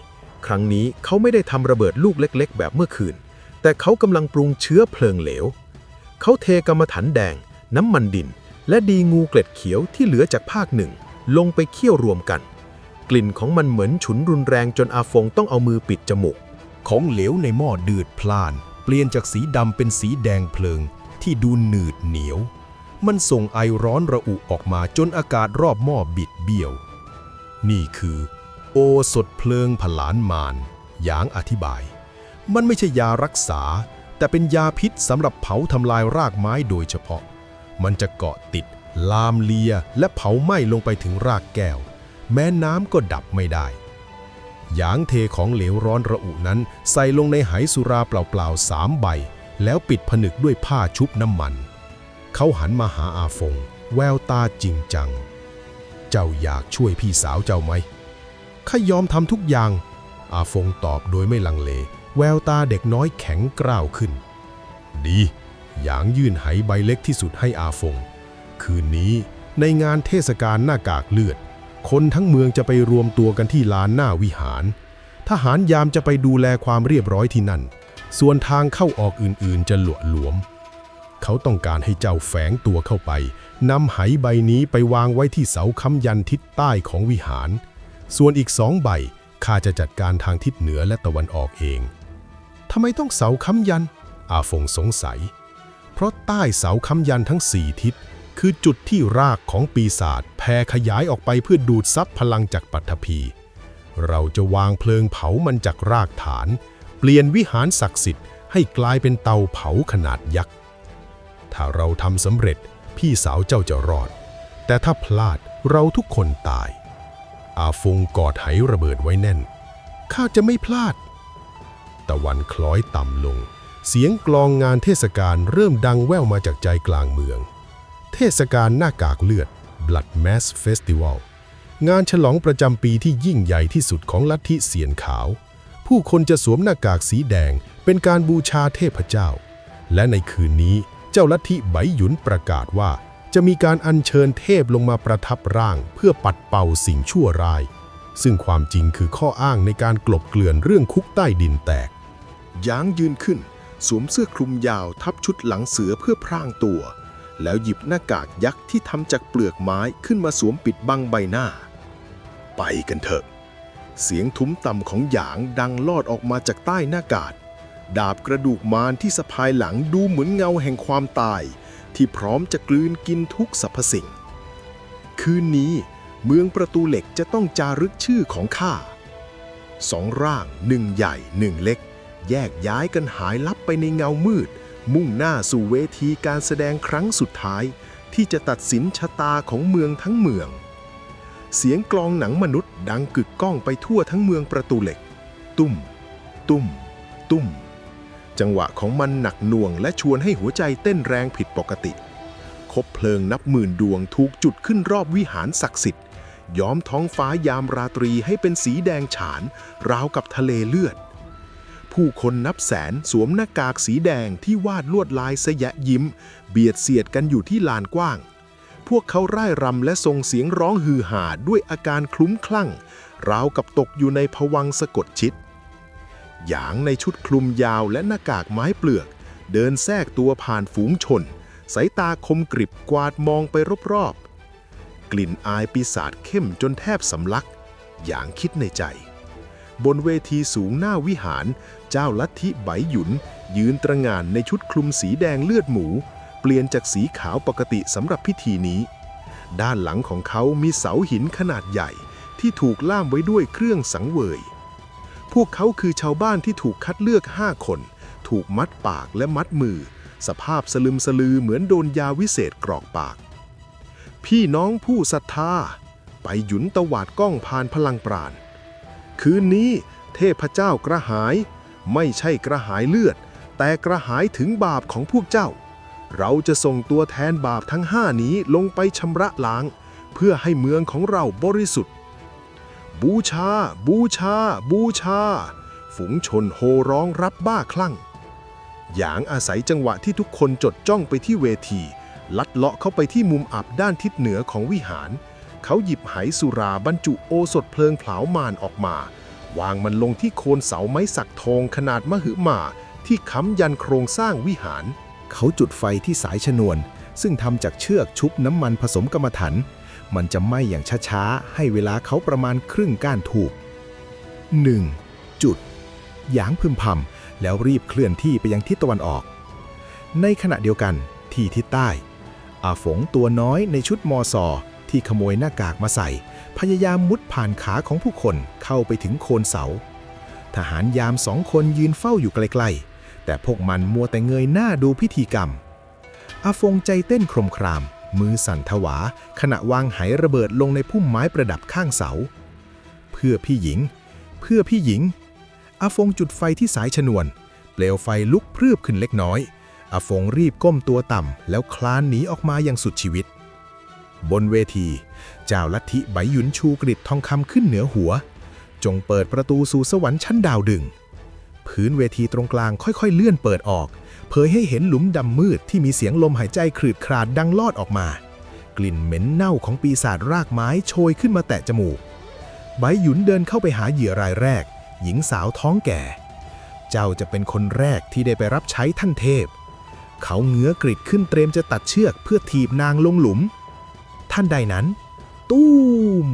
ครั้งนี้เขาไม่ได้ทำระเบิดลูกเล็กๆแบบเมื่อคืนแต่เขากำลังปรุงเชื้อเพลิงเหลวเขาเทกรรมฐานแดงน้ำมันดินและดีงูเกล็ดเขียวที่เหลือจากภาคหนึ่งลงไปเคี่ยวรวมกันกลิ่นของมันเหมือนฉุนรุนแรงจนอาฟงต้องเอามือปิดจมูกของเหลวในหม้อเดือดพล่านเปลี่ยนจากสีดำเป็นสีแดงเพลิงที่ดูหนืดเหนียวมันส่งไอร้อนระอุออกมาจนอากาศรอบหม้อบิดเบี้ยวนี่คือโอสถเพลิงผลาญมารหยางอธิบายมันไม่ใช่ยารักษาแต่เป็นยาพิษสำหรับเผาทำลายรากไม้โดยเฉพาะมันจะเกาะติดลามเลียและเผาไหม้ลงไปถึงรากแก้วแม้น้ำก็ดับไม่ได้หยางเทของเหลวร้อนระอุนั้นใส่ลงในไหสุราเปล่าๆ3 ใบแล้วปิดผนึกด้วยผ้าชุบน้ำมันเขาหันมาหาอาฟงแววตาจริงจังเจ้าอยากช่วยพี่สาวเจ้าไหมข้ายอมทำทุกอย่างอาฟงตอบโดยไม่ลังเลแววตาเด็กน้อยแข็งกร้าวขึ้นดีหยางยื่นไหใบเล็กที่สุดให้อาฟงคืนนี้ในงานเทศกาลหน้ากากเลือดคนทั้งเมืองจะไปรวมตัวกันที่ลานหน้าวิหารทหารยามจะไปดูแลความเรียบร้อยที่นั่นส่วนทางเข้าออกอื่นๆจะหลวมเขาต้องการให้เจ้าแฝงตัวเข้าไปนำไหใบนี้ไปวางไว้ที่เสาค้ำยันทิศใต้ของวิหารส่วนอีก2 ใบข้าจะจัดการทางทิศเหนือและตะวันออกเองทำไมต้องเสาค้ำยันอาฟงสงสัยเพราะใต้เสาค้ำยันทั้ง4 ทิศคือจุดที่รากของปีศาจแผ่ขยายออกไปเพื่อดูดซับพลังจากปัทภีเราจะวางเพลิงเผามันจากรากฐานเปลี่ยนวิหารศักดิ์สิทธิ์ให้กลายเป็นเตาเผาขนาดยักษ์ถ้าเราทำสำเร็จพี่สาวเจ้าจะรอดแต่ถ้าพลาดเราทุกคนตายอาฟงกอดไหระเบิดไว้แน่นข้าจะไม่พลาดตะวันคล้อยต่ำลงเสียงกลองงานเทศกาลเริ่มดังแว่วมาจากใจกลางเมืองเทศกาลหน้ากากเลือด Blood Mass Festival งานฉลองประจำปีที่ยิ่งใหญ่ที่สุดของลัทธิเสียนขาวผู้คนจะสวมหน้ากากสีแดงเป็นการบูชาเทพเจ้าและในคืนนี้เจ้าลัทธิไบหยุนประกาศว่าจะมีการอัญเชิญเทพลงมาประทับร่างเพื่อปัดเป่าสิ่งชั่วร้ายซึ่งความจริงคือข้ออ้างในการกลบเกลื่อนเรื่องคุกใต้ดินแตกหยางยืนขึ้นสวมเสื้อคลุมยาวทับชุดหลังเสือเพื่อพรางตัวแล้วหยิบหน้ากากยักษ์ที่ทำจากเปลือกไม้ขึ้นมาสวมปิดบังใบหน้าไปกันเถอะเสียงทุ้มต่ำของหยางดังลอดออกมาจากใต้หน้ากากดาบกระดูกมารที่สะพายหลังดูเหมือนเงาแห่งความตายที่พร้อมจะกลืนกินทุกสรรพสิ่งคืนนี้เมืองประตูเหล็กจะต้องจารึกชื่อของข้า2 ร่าง1 ใหญ่1 เล็กแยกย้ายกันหายลับไปในเงามืดมุ่งหน้าสู่เวทีการแสดงครั้งสุดท้ายที่จะตัดสินชะตาของเมืองทั้งเมืองเสียงกลองหนังมนุษย์ดังกึกก้องไปทั่วทั้งเมืองประตูเหล็กตุ้มตุ้มตุ้มจังหวะของมันหนักหน่วงและชวนให้หัวใจเต้นแรงผิดปกติคบเพลิงนับหมื่นดวงถูกจุดขึ้นรอบวิหารศักดิ์สิทธิ์ย้อมท้องฟ้ายามราตรีให้เป็นสีแดงฉานราวกับทะเลเลือดผู้คนนับแสนสวมหน้ากากสีแดงที่วาดลวดลายสยะยิ้มเบียดเสียดกันอยู่ที่ลานกว้าง พวกเขาร่ายรำและส่งเสียงร้องฮือหาด้วยอาการคลุ้มคลั่งราวกับตกอยู่ในภวังค์สะกดชิดหยางในชุดคลุมยาวและหน้ากากไม้เปลือกเดินแทรกตัวผ่านฝูงชนสายตาคมกริบกวาดมองไปรอบๆกลิ่นอายปีศาจเข้มจนแทบสำลักหยางคิดในใจบนเวทีสูงหน้าวิหารเจ้าลัทธิไบหยุนยืนตระหง่านในชุดคลุมสีแดงเลือดหมูเปลี่ยนจากสีขาวปกติสำหรับพิธีนี้ด้านหลังของเขามีเสาหินขนาดใหญ่ที่ถูกล่ามไว้ด้วยเครื่องสังเวยพวกเขาคือชาวบ้านที่ถูกคัดเลือก5 คนถูกมัดปากและมัดมือสภาพสลึมสลือเหมือนโดนยาวิเศษกรอกปากพี่น้องผู้ศรัทธาไปหยุนตวาดก้องผ่านพลังปราณคืนนี้เทพเจ้ากระหายไม่ใช่กระหายเลือดแต่กระหายถึงบาปของพวกเจ้าเราจะส่งตัวแทนบาปทั้ง5นี้ลงไปชำระล้างเพื่อให้เมืองของเราบริสุทธิ์บูชาบูชาบูชาฝูงชนโห่ร้องรับบ้าคลั่งหยางอาศัยจังหวะที่ทุกคนจดจ้องไปที่เวทีลัดเลาะเข้าไปที่มุมอับด้านทิศเหนือของวิหารเขาหยิบไหสุราบรรจุโอสถเพลิงเผามารออกมาวางมันลงที่โคนเสาไม้สักทองขนาดมหึมาที่ค้ำยันโครงสร้างวิหารเขาจุดไฟที่สายชนวนซึ่งทำจากเชือกชุบน้ำมันผสมกรรมฐานมันจะไหม้อย่างช้าๆให้เวลาเขาประมาณครึ่งก้านถูก1. จุดหยางพึมพำแล้วรีบเคลื่อนที่ไปยังทิศตะวันออกในขณะเดียวกันที่ทิศใต้อาฝงตัวน้อยในชุดมอซอที่ขโมยหน้ากากมาใส่พยายามมุดผ่านขาของผู้คนเข้าไปถึงโคนเสาทหารยาม2 คนยืนเฝ้าอยู่ไกลๆแต่พวกมันมัวแต่เงยหน้าดูพิธีกรรมอาฟงใจเต้นโครมครามมือสั่นทวาขณะวางไหระเบิดลงในพุ่มไม้ประดับข้างเสาเพื่อพี่หญิงเพื่อพี่หญิงอาฟงจุดไฟที่สายชนวนเปลวไฟลุกพรึบขึ้นเล็กน้อยอาฟงรีบก้มตัวต่ำแล้วคลานหนีออกมาอย่างสุดชีวิตบนเวทีเจ้าลัทธิไบหยุนชูกริดทองคำขึ้นเหนือหัวจงเปิดประตูสู่สวรรค์ชั้นดาวดึงพื้นเวทีตรงกลางค่อยๆเลื่อนเปิดออกเผยให้เห็นหลุมดำมืดที่มีเสียงลมหายใจคลืดคลาดดังลอดออกมากลิ่นเหม็นเน่าของปีศาจรากไม้โชยขึ้นมาแตะจมูกไบหยุนเดินเข้าไปหาเหยื่อรายแรกหญิงสาวท้องแก่เจ้าจะเป็นคนแรกที่ได้ไปรับใช้ท่านเทพเขาเงื้อกริดขึ้นเตรียมจะตัดเชือกเพื่อถีบนางลงหลุมท่านใดนั้นตู้ม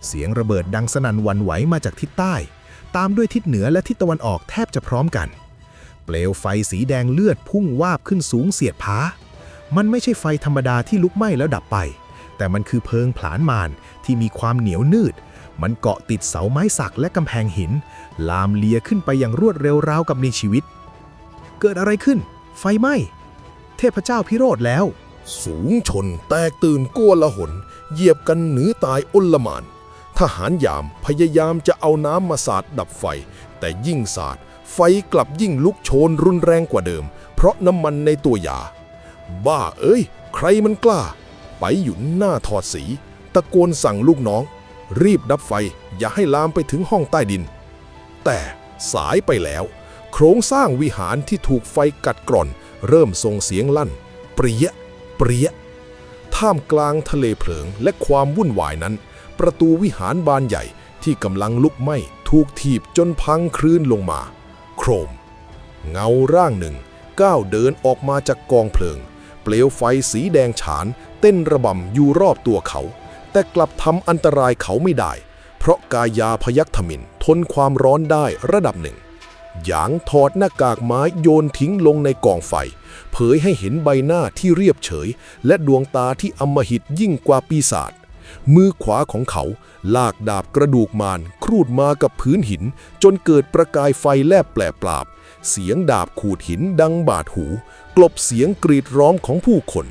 เสียงระเบิดดังสนั่นหวั่นไหวมาจากทิศใต้ตามด้วยทิศเหนือและทิศตะวันออกแทบจะพร้อมกันเปลวไฟสีแดงเลือดพุ่งวาบขึ้นสูงเสียดผามันไม่ใช่ไฟธรรมดาที่ลุกไหม้แล้วดับไปแต่มันคือเพลิงผลาญมารที่มีความเหนียวนืดมันเกาะติดเสาไม้สักและกำแพงหินลามเลียขึ้นไปอย่างรวดเร็วราวกับในชีวิตเกิดอะไรขึ้นไฟไหม้เทพเจ้าพิโรธแล้วสูงชนแตกตื่นโกลาหลเหยียบกันหนีตายอลหม่านทหารยามพยายามจะเอาน้ำมาสาดดับไฟแต่ยิ่งสาดไฟกลับยิ่งลุกโชนรุนแรงกว่าเดิมเพราะน้ำมันในตัวยาบ้าเอ้ยใครมันกล้าไปหยุนหน้าถอดสีตะโกนสั่งลูกน้องรีบดับไฟอย่าให้ลามไปถึงห้องใต้ดินแต่สายไปแล้วโครงสร้างวิหารที่ถูกไฟกัดกร่อนเริ่มส่งเสียงลั่นเปรี้ยเปรี้ยท่ามกลางทะเลเพลิงและความวุ่นวายนั้นประตูวิหารบานใหญ่ที่กำลังลุกไหม้ถูกถีบจนพังคลื่นลงมาโครมเงาร่างหนึ่งก้าวเดินออกมาจากกองเพลิงเปลวไฟสีแดงฉานเต้นระบำอยู่รอบตัวเขาแต่กลับทำอันตรายเขาไม่ได้เพราะกายาพยัคฆ์ทมิฬทนความร้อนได้ระดับหนึ่งหยางถอดหน้ากากไม้โยนทิ้งลงในกองไฟเผยให้เห็นใบหน้าที่เรียบเฉยและดวงตาที่อำมหิตยิ่งกว่าปีศาจมือขวาของเขาลากดาบกระดูกมารครูดมากับพื้นหินจนเกิดประกายไฟแลบแปลปราบเสียงดาบขูดหินดังบาดหูกลบเสียงกรีดร้องของผู้คน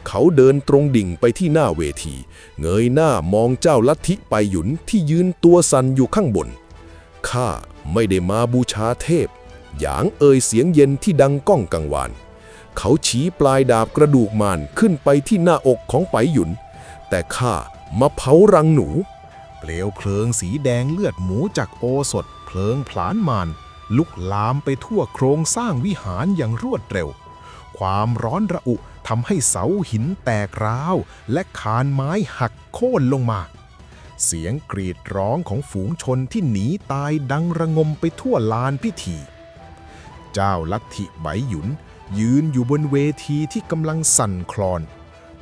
เขาเดินตรงดิ่งไปที่หน้าเวทีเงยหน้ามองเจ้าลัทธิไปหยุนที่ยืนตัวสั่นอยู่ข้างบนข้าไม่ได้มาบูชาเทพหยางเอ่ยเสียงเย็นที่ดังก้องกังวานเขาชี้ปลายดาบกระดูกมารขึ้นไปที่หน้าอกของไปหยุนแต่ข้ามาเผารังหนูเปลวเพลิงสีแดงเลือดหมูจากโอสถเพลิงผลาญมารลุกลามไปทั่วโครงสร้างวิหารอย่างรวดเร็วความร้อนระอุ ทำให้เสาหินแตกร้าวและคานไม้หักโค่นลงมา เสียงกรีดร้องของฝูงชนที่หนีตายดังระงมไปทั่วลานพิธี เจ้าลัทธิไบหยุนยืนอยู่บนเวทีที่กำลังสั่นคลอน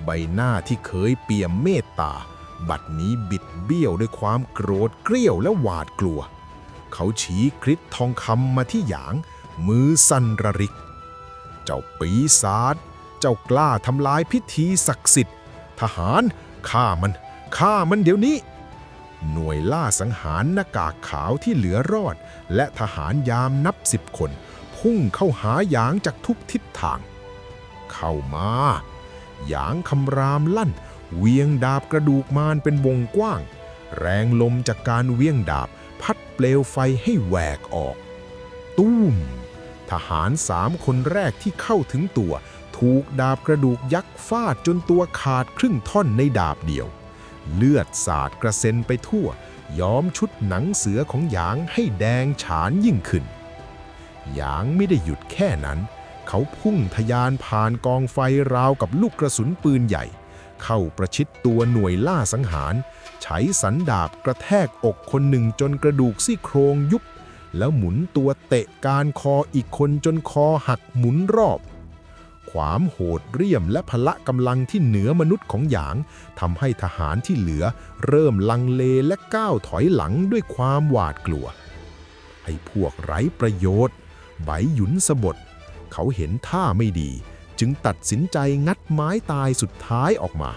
ใบหน้าที่เคยเปี่ยมเมตตาบัดนี้บิดเบี้ยวด้วยความโกรธเกรี้ยวและหวาดกลัว เขาชี้คริสทองคำมาที่หยางมือสั่นระริก เจ้าปีศาจเจ้ากล้าทำลายพิธีศักดิ์สิทธิ์ทหารฆ่ามันเดี๋ยวนี้ หน่วยล่าสังหารหน้ากากขาวที่เหลือรอดและทหารยามนับ10 คนพุ่งเข้าหาหยางจากทุกทิศทาง เข้ามาหยางคำรามลั่นเวียงดาบกระดูกมารเป็นวงกว้างแรงลมจากการเวียงดาบพัดเปลวไฟให้แหวกออกตุ้มทหาร3 คนแรกที่เข้าถึงตัวถูกดาบกระดูกยักษ์ฟาดจนตัวขาดครึ่งท่อนในดาบเดียวเลือดสาดกระเซ็นไปทั่วย้อมชุดหนังเสือของหยางให้แดงฉานยิ่งขึ้นหยางไม่ได้หยุดแค่นั้นเขาพุ่งทะยานผ่านกองไฟราวกับลูกกระสุนปืนใหญ่เข้าประชิดตัวหน่วยล่าสังหารใช้สันดาบกระแทกอกคนหนึ่งจนกระดูกซี่โครงยุบแล้วหมุนตัวเตะกานคออีกคนจนคอหักหมุนรอบความโหดเหี้ยมและพละกำลังที่เหนือมนุษย์ของหยางทำให้ทหารที่เหลือเริ่มลังเลและก้าวถอยหลังด้วยความหวาดกลัวให้พวกไร้ประโยชน์ไบหยุนสบถเขาเห็นท่าไม่ดีจึงตัดสินใจงัดไม้ตายสุดท้ายออกมา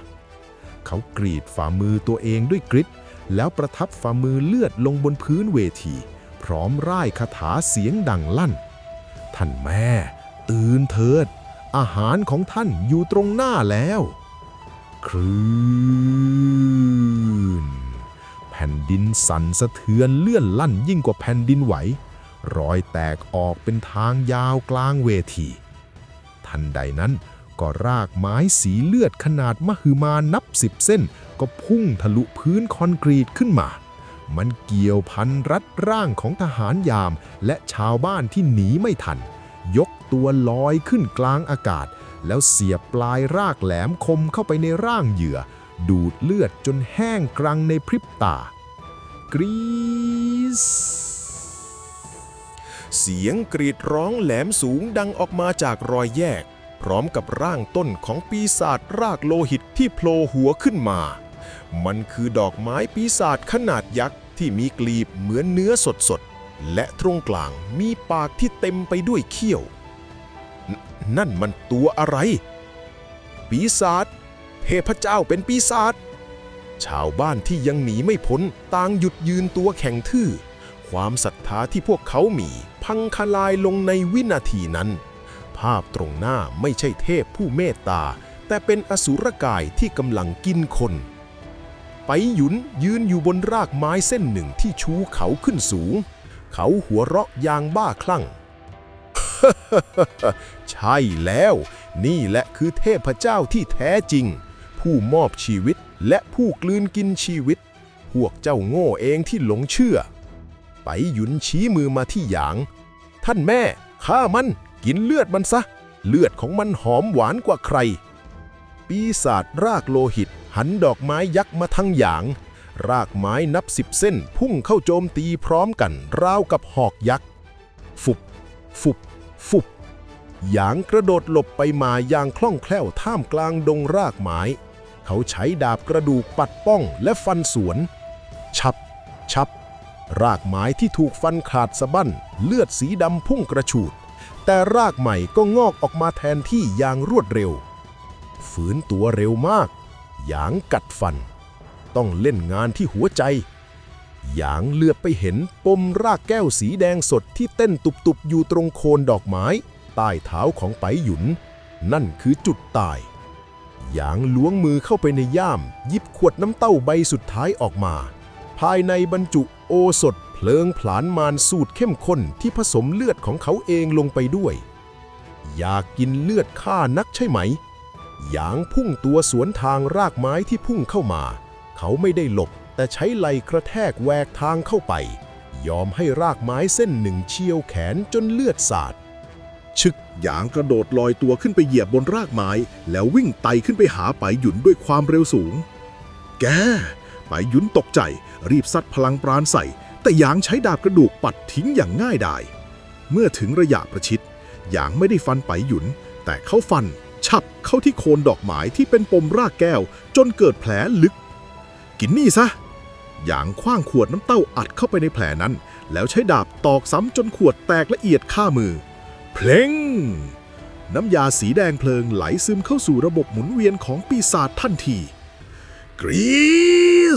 เขากรีดฝ่ามือตัวเองด้วยกริดแล้วประทับฝ่ามือเลือดลงบนพื้นเวทีพร้อมร่ายคาถาเสียงดังลั่นท่านแม่ตื่นเถิดอาหารของท่านอยู่ตรงหน้าแล้วคลื่นแผ่นดินสั่นสะเทือนเลื่อนลั่นยิ่งกว่าแผ่นดินไหวรอยแตกออกเป็นทางยาวกลางเวทีทันใดนั้นก็รากไม้สีเลือดขนาดมหึมานับ10 เส้นก็พุ่งทะลุพื้นคอนกรีตขึ้นมามันเกี่ยวพันรัดร่างของทหารยามและชาวบ้านที่หนีไม่ทันยกตัวลอยขึ้นกลางอากาศแล้วเสียบปลายรากแหลมคมเข้าไปในร่างเหยื่อดูดเลือดจนแห้งกรังในพริบตากรีซเสียงกรีดร้องแหลมสูงดังออกมาจากรอยแยกพร้อมกับร่างต้นของปีศาจรากโลหิตที่โผล่หัวขึ้นมามันคือดอกไม้ปีศาจขนาดยักษ์ที่มีกลีบเหมือนเนื้อสดๆและตรงกลางมีปากที่เต็มไปด้วยเขี้ยวนั่นมันตัวอะไรปีศาจเทพเจ้าเป็นปีศาจชาวบ้านที่ยังหนีไม่พ้นต่างหยุดยืนตัวแข็งทื่อความศรัทธาที่พวกเขามีพังทลายลงในวินาทีนั้นภาพตรงหน้าไม่ใช่เทพผู้เมตตาแต่เป็นอสุรกายที่กำลังกินคนไปหยุนยืนอยู่บนรากไม้เส้นหนึ่งที่ชูเขาขึ้นสูงเขาหัวเราะอย่างบ้าคลั่ง ใช่แล้วนี่แหละคือเทพเจ้าที่แท้จริงผู้มอบชีวิตและผู้กลืนกินชีวิตพวกเจ้าโง่เองที่หลงเชื่อไปหยุนชี้มือมาที่หยางท่านแม่ฆ่ามันกินเลือดมันซะเลือดของมันหอมหวานกว่าใครปีศาจรากโลหิตหันดอกไม้ยักษ์มาทางหยางรากไม้นับ10 เส้นพุ่งเข้าโจมตีพร้อมกันราวกับหอกยักษ์ฟุบฟุบฟุบหยางกระโดดหลบไปมาอย่างคล่องแคล่วท่ามกลางดงรากไม้เขาใช้ดาบกระดูกปัดป้องและฟันสวนฉับฉับรากไม้ที่ถูกฟันขาดสะบั้นเลือดสีดำพุ่งกระฉูดแต่รากใหม่ก็งอกออกมาแทนที่อย่างรวดเร็วฝืนตัวเร็วมากหยางกัดฟันต้องเล่นงานที่หัวใจหยางเลือบไปเห็นปมรากแก้วสีแดงสดที่เต้นตุบๆอยู่ตรงโคนดอกไม้ใต้เท้าของไปหยุนนั่นคือจุดตายหยางล้วงมือเข้าไปในย่ามหยิบขวดน้ำเต้าใบสุดท้ายออกมาภายในบรรจุโอสถเพลิงผลาญมารสูตรเข้มข้นที่ผสมเลือดของเขาเองลงไปด้วยอยากกินเลือดข้านักใช่ไหมหยางพุ่งตัวสวนทางรากไม้ที่พุ่งเข้ามาเขาไม่ได้หลบแต่ใช้ไหล่กระแทกแหวกทางเข้าไปยอมให้รากไม้เส้นหนึ่งเฉี่ยวแขนจนเลือดสาด ชึกหยางกระโดดลอยตัวขึ้นไปเหยียบบนรากไม้แล้ววิ่งไต่ขึ้นไปหาไปหยุนด้วยความเร็วสูงแกไปหยุนตกใจรีบซัดพลังปราณใส่แต่หยางใช้ดาบกระดูกปัดทิ้งอย่างง่ายดายเมื่อถึงระยะประชิดหยางไม่ได้ฟันไปหยุนแต่เขาฟันฉับเข้าที่โคนดอกไม้ที่เป็นปมรากแก้วจนเกิดแผลลึกกินนี่ซะหยางคว้างขวดน้ำเต้าอัดเข้าไปในแผลนั้นแล้วใช้ดาบตอกซ้ำจนขวดแตกละเอียดข้ามือเพลงน้ำยาสีแดงเพลิงไหลซึมเข้าสู่ระบบหมุนเวียนของปีศาจทันทีกรี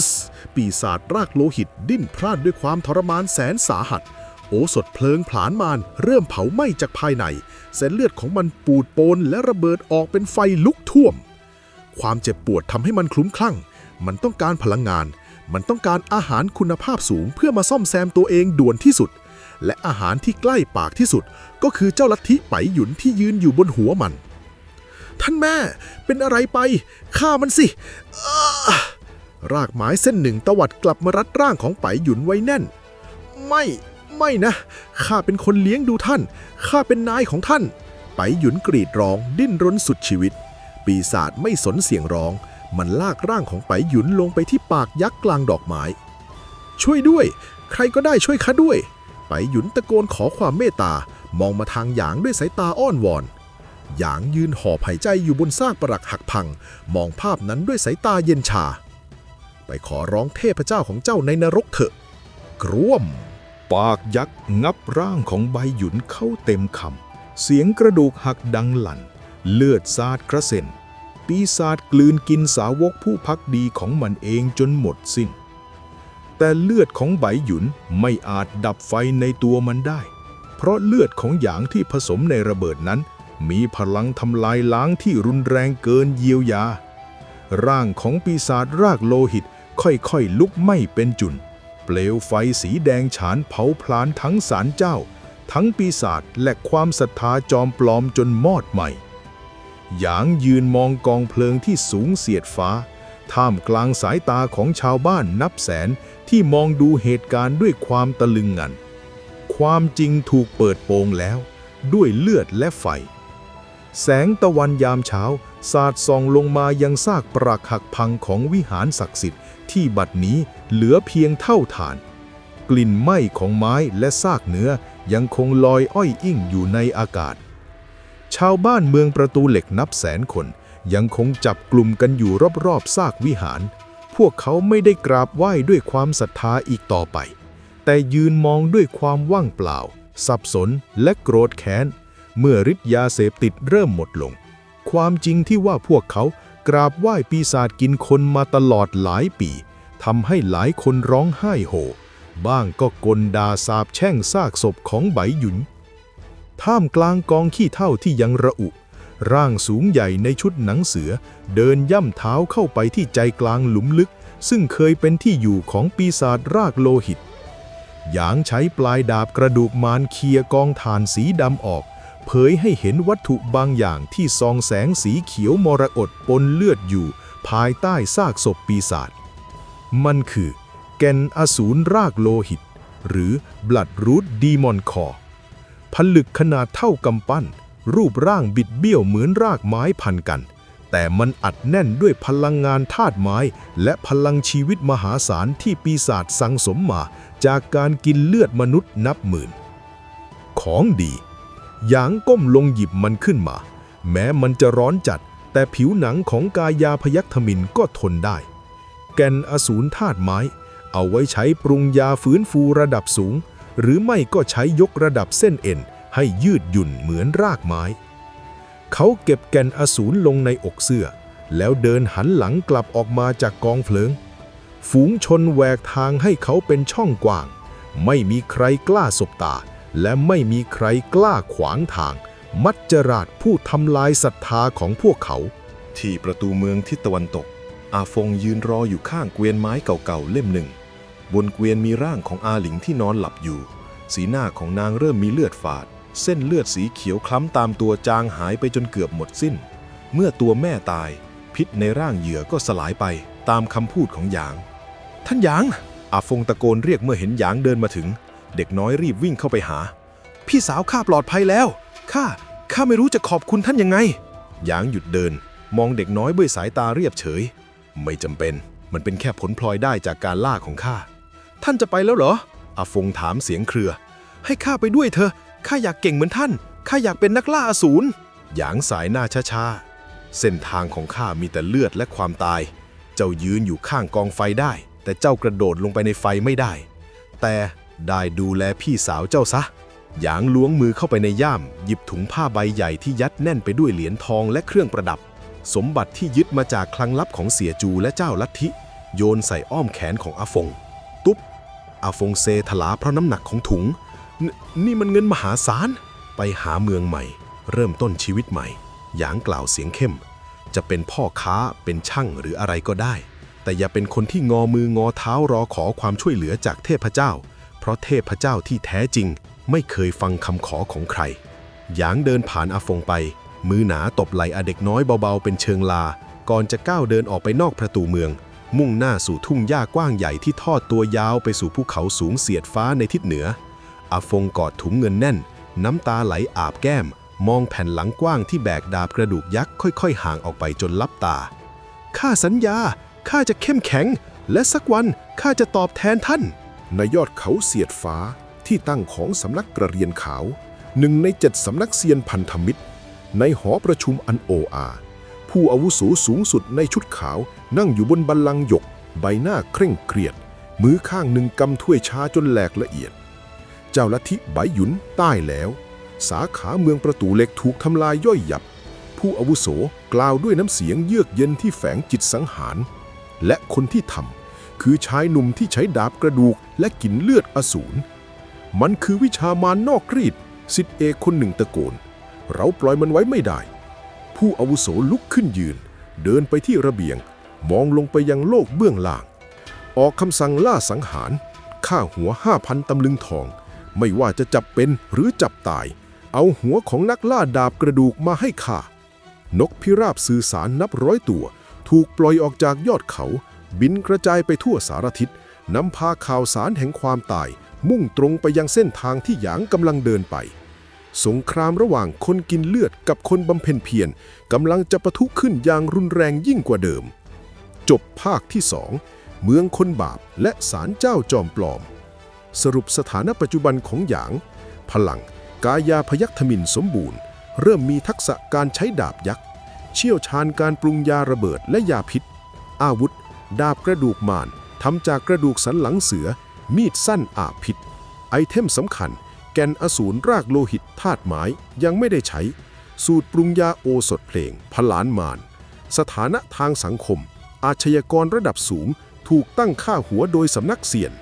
สปีศาจรากโลหิตดิ้นพร่านด้วยความทรมานแสนสาหัสโอสถเพลิงผลาญมารเริ่มเผาไหม้จากภายในเส้นเลือดของมันปูดโปนและระเบิดออกเป็นไฟลุกท่วมความเจ็บปวดทำให้มันคลุ้มคลั่งมันต้องการพลังงานมันต้องการอาหารคุณภาพสูงเพื่อมาซ่อมแซมตัวเองด่วนที่สุดและอาหารที่ใกล้ปากที่สุดก็คือเจ้าลัทธิไปหยุนที่ยืนอยู่บนหัวมันท่านแม่เป็นอะไรไปฆ่ามันสิรากไม้เส้นหนึ่งตวัดกลับมารัดร่างของไปหยุนไว้แน่นไม่นะข้าเป็นคนเลี้ยงดูท่านข้าเป็นนายของท่านไปหยุนกรีดร้องดิ้นรนสุดชีวิตปีศาจไม่สนเสียงร้องมันลากร่างของไปหยุนลงไปที่ปากยักษ์กลางดอกไม้ช่วยด้วยใครก็ได้ช่วยข้าด้วยไปหยุนตะโกนขอความเมตตามองมาทางหยางด้วยสายตาอ้อนวอนหยางยืนหอบหายใจอยู่บนซากปรักหักพังมองภาพนั้นด้วยสายตาเย็นชาไปขอร้องเทพเจ้าของเจ้าในนรกเถอะกร่วมปากยักษ์งับร่างของใบหยุนเข้าเต็มคำเสียงกระดูกหักดังลั่นเลือดสาดกระเซ็นปีศาจกลืนกินสาวกผู้ภักดีของมันเองจนหมดสิ้นแต่เลือดของใบหยุนไม่อาจดับไฟในตัวมันได้เพราะเลือดของหยางที่ผสมในระเบิดนั้นมีพลังทำลายล้างที่รุนแรงเกินเยียวยาร่างของปีศาจรากโลหิตค่อยๆลุกไหม้เป็นจุ่นเปลวไฟสีแดงฉานเผาพลาญทั้งศาลเจ้าทั้งปีศาจและความศรัทธาจอมปลอมจนมอดไหม้หยางยืนมองกองเพลิงที่สูงเสียดฟ้าท่ามกลางสายตาของชาวบ้านนับแสนที่มองดูเหตุการณ์ด้วยความตะลึงงันความจริงถูกเปิดโปงแล้วด้วยเลือดและไฟแสงตะวันยามเช้าสาดส่องลงมายังซากปรักหักพังของวิหารศักดิ์สิทธิ์ที่บัดนี้เหลือเพียงเท่าฐานกลิ่นไหม้ของไม้และซากเนื้อยังคงลอยอ้อยอิ่งอยู่ในอากาศชาวบ้านเมืองประตูเหล็กนับแสนคนยังคงจับกลุ่มกันอยู่รอบๆซากวิหารพวกเขาไม่ได้กราบไหว้ด้วยความศรัทธาอีกต่อไปแต่ยืนมองด้วยความว่างเปล่าสับสนและโกรธแค้นเมื่อฤทธิ์ยาเสพติดเริ่มหมดลงความจริงที่ว่าพวกเขากราบไหว้ปีศาจกินคนมาตลอดหลายปีทำให้หลายคนร้องไห้โฮบ้างก็กลด่าสาปแช่งซากศพของใบหยุนท่ามกลางกองขี้เถ้าที่ยังระอุร่างสูงใหญ่ในชุดหนังเสือเดินย่ำเท้าเข้าไปที่ใจกลางหลุมลึกซึ่งเคยเป็นที่อยู่ของปีศาจรากโลหิตหยางใช้ปลายดาบกระดูกมารเคลียร์กองถ่านสีดำออกเผยให้เห็นวัตถุบางอย่างที่ส่องแสงสีเขียวมรกตปนเลือดอยู่ภายใต้ซากศพปีศาจมันคือแก่นอสูรรากโลหิตหรือ Blood Root Demon Core ผลึกขนาดเท่ากำปั้นรูปร่างบิดเบี้ยวเหมือนรากไม้พันกันแต่มันอัดแน่นด้วยพลังงานธาตุไม้และพลังชีวิตมหาศาลที่ปีศาจสังสมมาจากการกินเลือดมนุษย์นับหมื่นของดีหยางก้มลงหยิบมันขึ้นมาแม้มันจะร้อนจัดแต่ผิวหนังของกายาพยัคฆ์ทมิฬก็ทนได้แก่นอสูรธาตุไม้เอาไว้ใช้ปรุงยาฟื้นฟูระดับสูงหรือไม่ก็ใช้ยกระดับเส้นเอ็นให้ยืดหยุ่นเหมือนรากไม้เขาเก็บแก่นอสูรลงในอกเสื้อแล้วเดินหันหลังกลับออกมาจากกองเพลิงฝูงชนแหวกทางให้เขาเป็นช่องกว้างไม่มีใครกล้าสบตาและไม่มีใครกล้าขวางทางมัจจราชผู้ทำลายศรัทธาของพวกเขาที่ประตูเมืองทิศตะวันตกอาฟงยืนรออยู่ข้างเกวียนไม้เก่าๆเล่มหนึ่งบนเกวียนมีร่างของอาหลิงที่นอนหลับอยู่สีหน้าของนางเริ่มมีเลือดฝาดเส้นเลือดสีเขียวคล้ำตามตัวจางหายไปจนเกือบหมดสิ้นเมื่อตัวแม่ตายพิษในร่างเหยื่อก็สลายไปตามคำพูดของหยางท่านหยางอาฟงตะโกนเรียกเมื่อเห็นหยางเดินมาถึงเด็กน้อยรีบวิ่งเข้าไปหาพี่สาวข้าปลอดภัยแล้ว ข้าไม่รู้จะขอบคุณท่านยังไง หยางหยุดเดินมองเด็กน้อยด้วยสายตาเรียบเฉยไม่จำเป็นมันเป็นแค่ผลพลอยได้จากการล่าของข้า ท่านจะไปแล้วเหรอ อาฟงถามเสียงเครือ ให้ข้าไปด้วยเถอะข้าอยากเก่งเหมือนท่านข้าอยากเป็นนักล่าอสูร หยางสายหน้าช้าๆเส้นทางของข้ามีแต่เลือดและความตาย เจ้ายืนอยู่ข้างกองไฟได้แต่เจ้ากระโดดลงไปในไฟไม่ได้แต่ได้ดูแลพี่สาวเจ้าซะหยางล้วงมือเข้าไปในย่ามหยิบถุงผ้าใบใหญ่ที่ยัดแน่นไปด้วยเหรียญทองและเครื่องประดับสมบัติที่ยึดมาจากคลังลับของเสี่ยจูและเจ้าลัทธิโยนใส่อ้อมแขนของอาฟงตุ๊บอาฟงเซถลาเพราะน้ำหนักของถุงนี่มันเงินมหาศาลไปหาเมืองใหม่เริ่มต้นชีวิตใหม่หยางกล่าวเสียงเข้มจะเป็นพ่อค้าเป็นช่างหรืออะไรก็ได้แต่อย่าเป็นคนที่งอมืองอเท้ารอขอความช่วยเหลือจากเทพเจ้าเพราะเทพเจ้าที่แท้จริงไม่เคยฟังคำขอของใครหยางเดินผ่านอาฟงไปมือหนาตบไหล่เด็กน้อยเบาๆเป็นเชิงลาก่อนจะก้าวเดินออกไปนอกประตูเมืองมุ่งหน้าสู่ทุ่งหญ้ากว้างใหญ่ที่ทอดตัวยาวไปสู่ภูเขาสูงเสียดฟ้าในทิศเหนืออาฟงกอดถุงเงินแน่นน้ำตาไหลอาบแก้มมองแผ่นหลังกว้างที่แบกดาบกระดูกยักษ์ค่อยๆห่างออกไปจนลับตาข้าสัญญาข้าจะเข้มแข็งและสักวันข้าจะตอบแทนท่านในยอดเขาเสียดฟ้าที่ตั้งของสำนักกระเรียนขาว1 ใน 7สำนักเซียนพันธมิตรในหอประชุมอันโออาผู้อาวุโสสูงสุดในชุดขาวนั่งอยู่บนบัลลังก์หยกใบหน้าเคร่งเครียดมือข้างหนึ่งกำถ้วยชาจนแหลกละเอียดเจ้าลัทธิไบหยุนตายแล้วสาขาเมืองประตูเหล็กถูกทำลายย่อยยับผู้อาวุโสกล่าวด้วยน้ำเสียงเยือกเย็นที่แฝงจิตสังหารและคนที่ทำคือชายหนุ่มที่ใช้ดาบกระดูกและกินเลือดอสูรมันคือวิชามารนอกรีดศิษย์เอกคนหนึ่งตะโกนเราปล่อยมันไว้ไม่ได้ผู้อาวุโสลุกขึ้นยืนเดินไปที่ระเบียงมองลงไปยังโลกเบื้องล่างออกคำสั่งล่าสังหารฆ่าหัว 5,000 ตำลึงทองไม่ว่าจะจับเป็นหรือจับตายเอาหัวของนักล่าดาบกระดูกมาให้ข้านกพิราบสื่อสารนับร้อยตัวถูกปล่อยออกจากยอดเขาบินกระจายไปทั่วสารทิศนำพาข่าวสารแห่งความตายมุ่งตรงไปยังเส้นทางที่หยางกำลังเดินไปสงครามระหว่างคนกินเลือดกับคนบำเพ็ญเพียรกำลังจะปะทุขึ้นอย่างรุนแรงยิ่งกว่าเดิมจบภาคที่ 2เมืองคนบาปและศาลเจ้าจอมปลอมสรุปสถานะปัจจุบันของหยางพลังกายาพยัคฆมินสมบูรณ์เริ่มมีทักษะการใช้ดาบยักษ์เชี่ยวชาญการปรุงยาระเบิดและยาพิษอาวุธดาบกระดูกมารทำจากกระดูกสันหลังเสือมีดสั้นอาบพิษไอเทมสำคัญแก่นอสูรรากโลหิตธาตุไม้ยังไม่ได้ใช้สูตรปรุงยาโอสถเพลงพลานมารสถานะทางสังคมอาชญากรระดับสูงถูกตั้งค่าหัวโดยสำนักเซียน